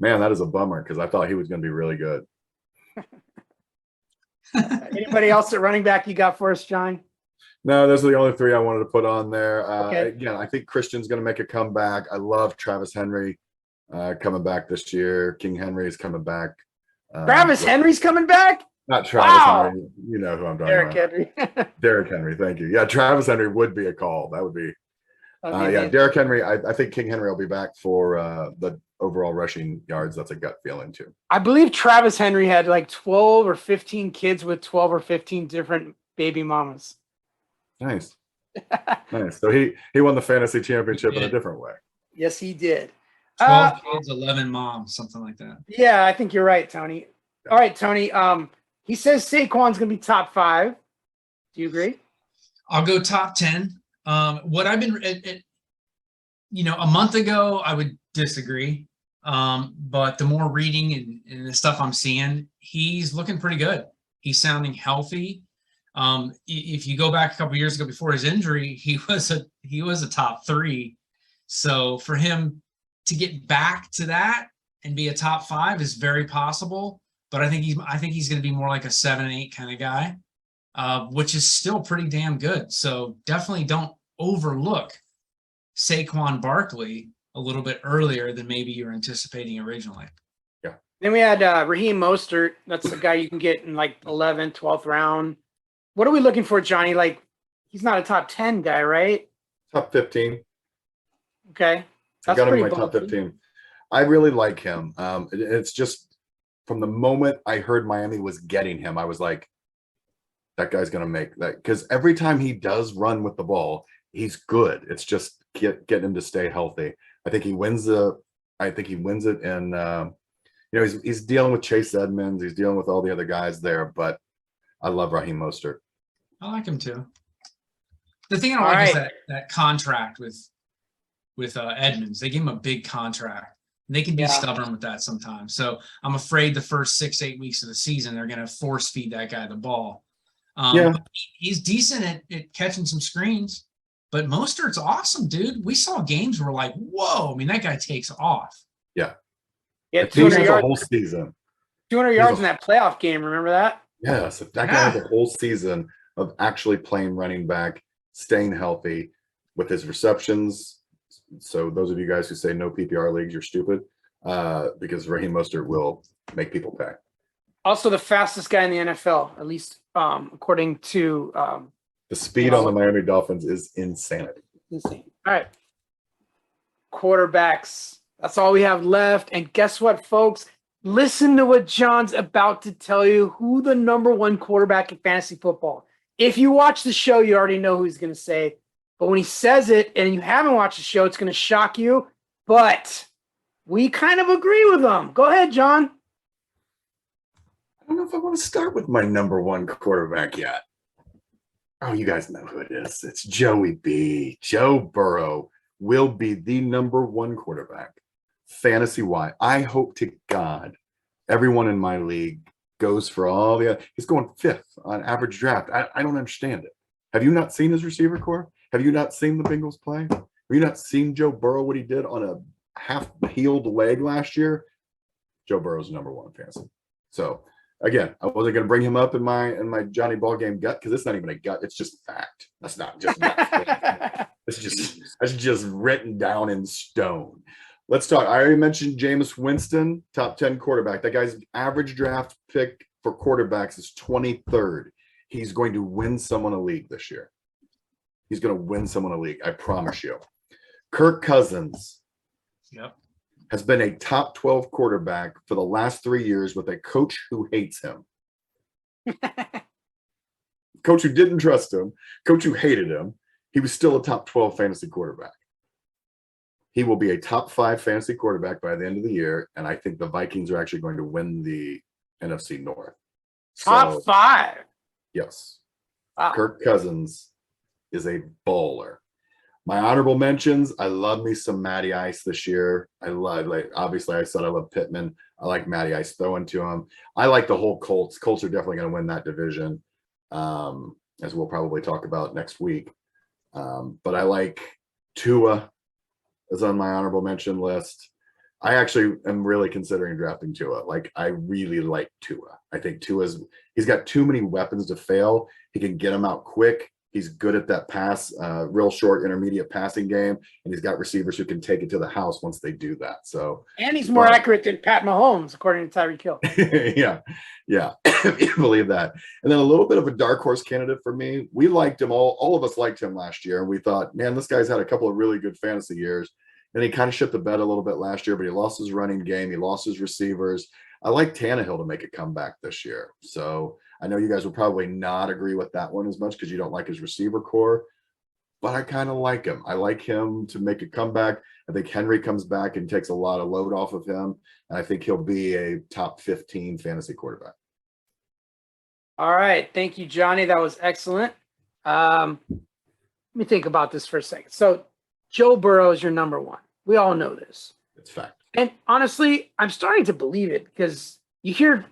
Man, that is a bummer because I thought he was going to be really good. Anybody else at running back you got for us, John? No, those are the only 3 I wanted to put on there. Okay. Again, I think Christian's going to make a comeback. I love Travis Henry coming back this year. King Henry is coming back. Travis Henry's coming back? Not Travis Henry. You know who I'm talking about. Henry. Derrick Henry. Thank you. Yeah, Travis Henry would be a call. That would be. Derrick Henry. I think King Henry will be back for the overall rushing yards, that's a gut feeling too. I believe Travis Henry had like 12 or 15 kids with 12 or 15 different baby mamas. Nice. Nice. So he won the fantasy championship in a different way. Yes, he did. 12 kids, 11 moms, something like that. Yeah, I think you're right, Tony. All right, Tony. He says Saquon's going to be top 5. Do you agree? I'll go top 10. What I've been, a month ago, I would disagree. But the more reading and the stuff I'm seeing, he's looking pretty good. He's sounding healthy. If you go back a couple years ago before his injury, he was a top 3. So for him to get back to that and be a top 5 is very possible. But I think he's going to be more like a 7, 8 kind of guy, which is still pretty damn good. So definitely don't overlook Saquon Barkley a little bit earlier than maybe you're anticipating originally. Yeah. Then we had Raheem Mostert. That's the guy you can get in like 11th, 12th round. What are we looking for, Johnny? Like, he's not a top 10 guy, right? Top 15. Okay. I got him in my top 15. I really like him. It's just from the moment I heard Miami was getting him, I was like, that guy's going to make that. Because every time he does run with the ball, he's good. It's just getting him to stay healthy. I think he wins it. And, he's dealing with Chase Edmonds. He's dealing with all the other guys there. But I love Raheem Mostert. I like him too. The thing I don't like is that contract with Edmonds. They gave him a big contract. They can be stubborn with that sometimes. So I'm afraid the first 6-8 weeks of the season, they're going to force feed that guy the ball. He's decent at catching some screens, but Mostert's awesome, dude. We saw games where like, whoa, I mean, that guy takes off. Yeah. Yeah, 200 yards a whole season. 200 yards in that playoff game. Remember that? Yes. If that guy has a whole season of actually playing running back, staying healthy with his receptions. So those of you guys who say no PPR leagues, you're stupid, because Raheem Mostert will make people pay. Also the fastest guy in the NFL, at least according to the speed on the Miami Dolphins is insanity. Insane. All right. Quarterbacks. That's all we have left. And guess what, folks? Listen to what John's about to tell you, who the number 1 quarterback in fantasy football. If you watch the show, you already know who he's going to say. But when he says it and you haven't watched the show, it's going to shock you. But we kind of agree with him. Go ahead, John. I don't know if I want to start with my number 1 quarterback yet. Oh, you guys know who it is. It's Joey B. Joe Burrow will be the number 1 quarterback. Fantasy-wise, I hope to God everyone in my league goes for all the – he's going 5th on average draft. I don't understand it. Have you not seen his receiver core? Have you not seen the Bengals play? Have you not seen Joe Burrow, what he did on a half-healed leg last year? Joe Burrow's number 1 fantasy. So, again, I wasn't going to bring him up in my Johnny Ballgame gut because it's not even a gut. It's just fact. That's not just that's just written down in stone. Let's talk. I already mentioned Jameis Winston, top 10 quarterback. That guy's average draft pick for quarterbacks is 23rd. He's going to win someone a league this year. He's going to win someone a league. I promise you. Kirk Cousins has been a top 12 quarterback for the last 3 years with a coach who hates him. Coach who didn't trust him. Coach who hated him. He was still a top 12 fantasy quarterback. He will be a top 5 fantasy quarterback by the end of the year, and I think the Vikings are actually going to win the NFC North. Top 5? Yes. Wow. Kirk Cousins is a baller. My honorable mentions, I love me some Matty Ice this year. Obviously I said I love Pittman. I like Matty Ice throwing to him. I like the whole Colts. Colts are definitely going to win that division, as we'll probably talk about next week. But I like Tua is on my honorable mention list. I actually am really considering drafting Tua. Like, I really like Tua. I think he's got too many weapons to fail. He can get them out quick. He's good at that pass, real short, intermediate passing game, and he's got receivers who can take it to the house once they do that. So, and he's more accurate than Pat Mahomes, according to Tyreek Hill. yeah, if you believe that. And then a little bit of a dark horse candidate for me. We liked him all of us liked him last year, and we thought, man, this guy's had a couple of really good fantasy years. and he kind of shit the bed a little bit last year, but he lost his running game. He lost his receivers. I like Tannehill to make a comeback this year. So I know you guys will probably not agree with that one as much because you don't like his receiver core, but I kind of like him. I like him to make a comeback. I think Henry comes back and takes a lot of load off of him, and I think he'll be a top 15 fantasy quarterback. All right. Thank you, Johnny. That was excellent. Let me think about this for a second. So Joe Burrow is your number one. We all know this. It's fact. And honestly, I'm starting to believe it because you hear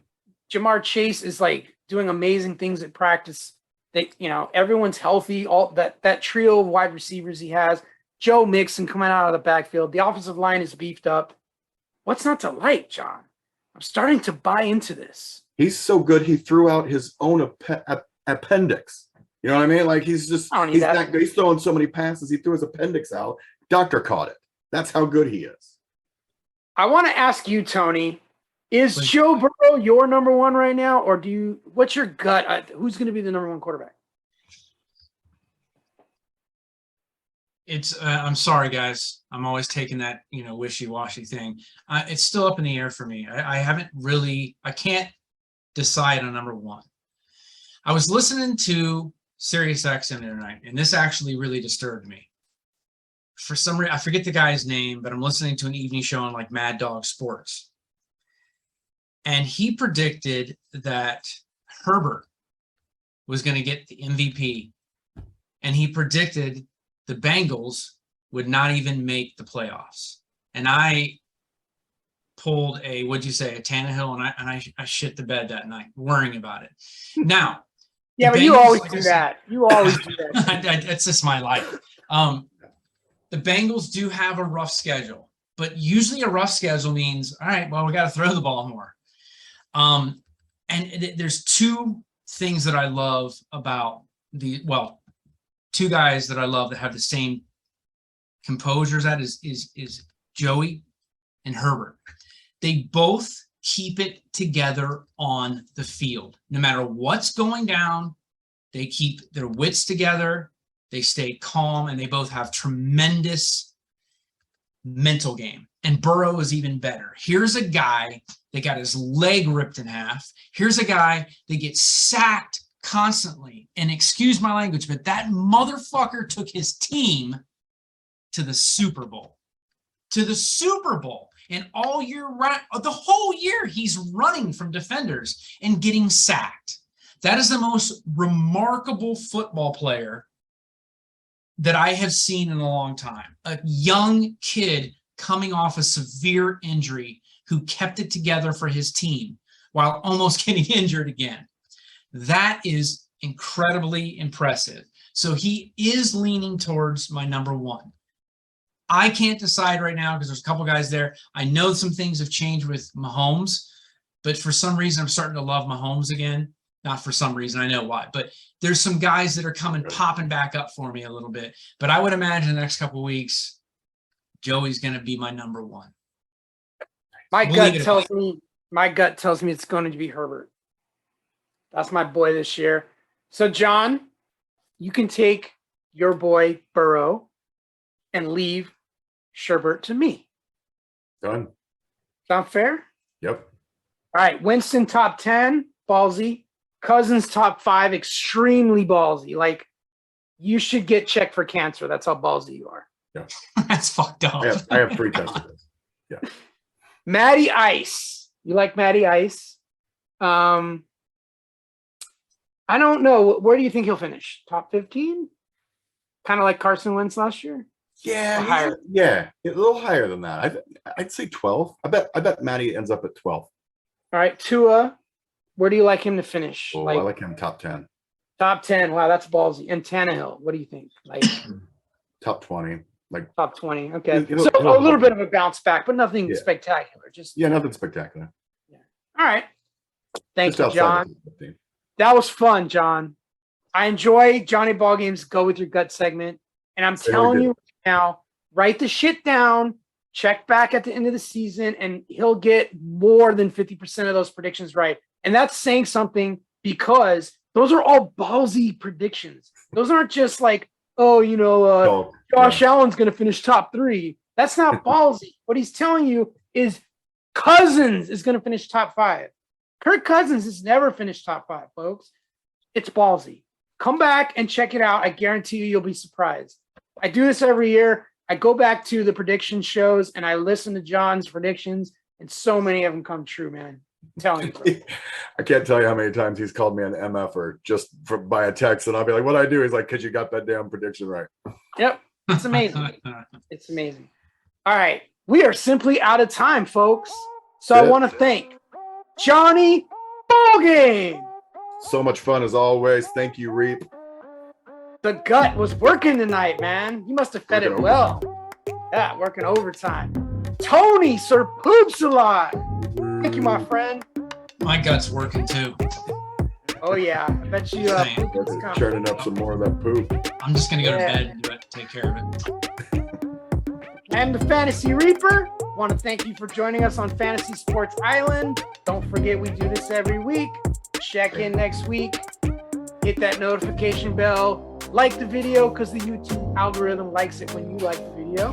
Jamar Chase is like doing amazing things at practice. That, you know, everyone's healthy. All that trio of wide receivers he has. Joe Mixon coming out of the backfield. The offensive line is beefed up. What's not to like, John? I'm starting to buy into this. He's so good. He threw out his own appendix. You know what I mean? Like he's throwing so many passes. He threw his appendix out. Doctor caught it. That's how good he is. I want to ask you, Tony, is Joe Burrow your number one right now? Or what's your gut? Who's going to be the number one quarterback? I'm sorry, guys. I'm always taking that, wishy-washy thing. It's still up in the air for me. I can't decide on number one. I was listening to Sirius XM the other night, and this actually really disturbed me. For some reason, I forget the guy's name, but I'm listening to an evening show on like Mad Dog Sports. And he predicted that Herbert was going to get the MVP. And he predicted the Bengals would not even make the playoffs. And I pulled a Tannehill, and I shit the bed that night worrying about it. Now, yeah, but you always do that. You always do that. It's just my life. The Bengals do have a rough schedule, but usually a rough schedule means, all right, well, we got to throw the ball more. And there's two things that I love about two guys that I love that have the same composure as that is Joey and Herbert. They both keep it together on the field. No matter what's going down, they keep their wits together, they stay calm, and they both have tremendous mental game. And Burrow is even better. Here's a guy that got his leg ripped in half. Here's a guy that gets sacked constantly. And excuse my language, but that motherfucker took his team to the Super Bowl. To the Super Bowl. And all year round, the whole year, he's running from defenders and getting sacked. That is the most remarkable football player that I have seen in a long time. A young kid coming off a severe injury who kept it together for his team while almost getting injured again. That is incredibly impressive. So he is leaning towards my number one. I can't decide right now because there's a couple guys there. I know some things have changed with Mahomes, but for some reason I'm starting to love Mahomes again. Not for some reason, I know why, but there's some guys that are popping back up for me a little bit. But I would imagine the next couple of weeks, Joey's going to be my number one. My gut tells me it's going to be Herbert. That's my boy this year. So, John, you can take your boy Burrow and leave Sherbert to me. Done. Sound fair? Yep. All right. Winston top 10, ballsy. Cousins top 5, extremely ballsy. Like, you should get checked for cancer. That's how ballsy you are. Yeah. That's fucked up. I have 3 testicles. Yeah. Matty Ice. You like Matty Ice? I don't know. Where do you think he'll finish? Top 15? Kind of like Carson Wentz last year? Yeah, higher. Yeah, a little higher than that. I'd say 12. I bet Matty ends up at 12. All right, Tua. Where do you like him to finish? Oh, I like him top 10. Top 10. Wow, that's ballsy. And Tannehill, what do you think? Like top 20. Like top 20. Okay. So a little bit of a bounce back, but nothing spectacular. Just nothing spectacular. Yeah. All right. Thank you, John. 15. That was fun, John. I enjoy Johnny Ballgame's Go With Your Gut segment. And I'm telling you right now, write the shit down, check back at the end of the season, and he'll get more than 50% of those predictions right. And that's saying something because those are all ballsy predictions. Those aren't just like, Josh Allen's going to finish top 3. That's not ballsy. What he's telling you is Cousins is going to finish top 5. Kirk Cousins has never finished top 5, folks. It's ballsy. Come back and check it out. I guarantee you, you'll be surprised. I do this every year. I go back to the prediction shows and I listen to John's predictions, and so many of them come true, man. I'm telling you. I can't tell you how many times he's called me an MFer just by a text, and I'll be like, "What I do?" He's like, "Cause you got that damn prediction right." Yep, it's amazing. It's amazing. All right, we are simply out of time, folks. So I want to thank Johnny Ballgame. So much fun as always. Thank you, Reap. The gut was working tonight, man. You must have fed it well. Yeah, working overtime. Tony Sir Poops a lot. Thank you, my friend. My gut's working too. Oh yeah, I bet you. Poop is coming. Churning up some more of that poop. I'm just gonna go to bed and take care of it. I'm the Fantasy Reaper. Want to thank you for joining us on Fantasy Sports Island. Don't forget we do this every week. Check in next week. Hit that notification bell. Like the video because the YouTube algorithm likes it when you like the video.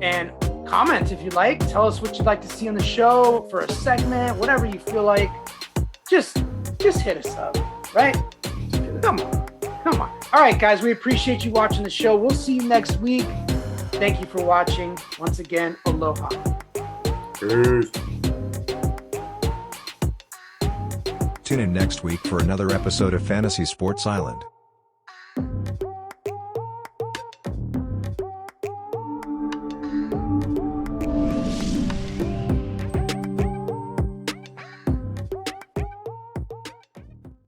And comment if you like. Tell us what you'd like to see on the show for a segment, whatever you feel like. Just hit us up, right? Come on. All right, guys, we appreciate you watching the show. We'll see you next week. Thank you for watching. Once again, aloha. Peace. Tune in next week for another episode of Fantasy Sports Island.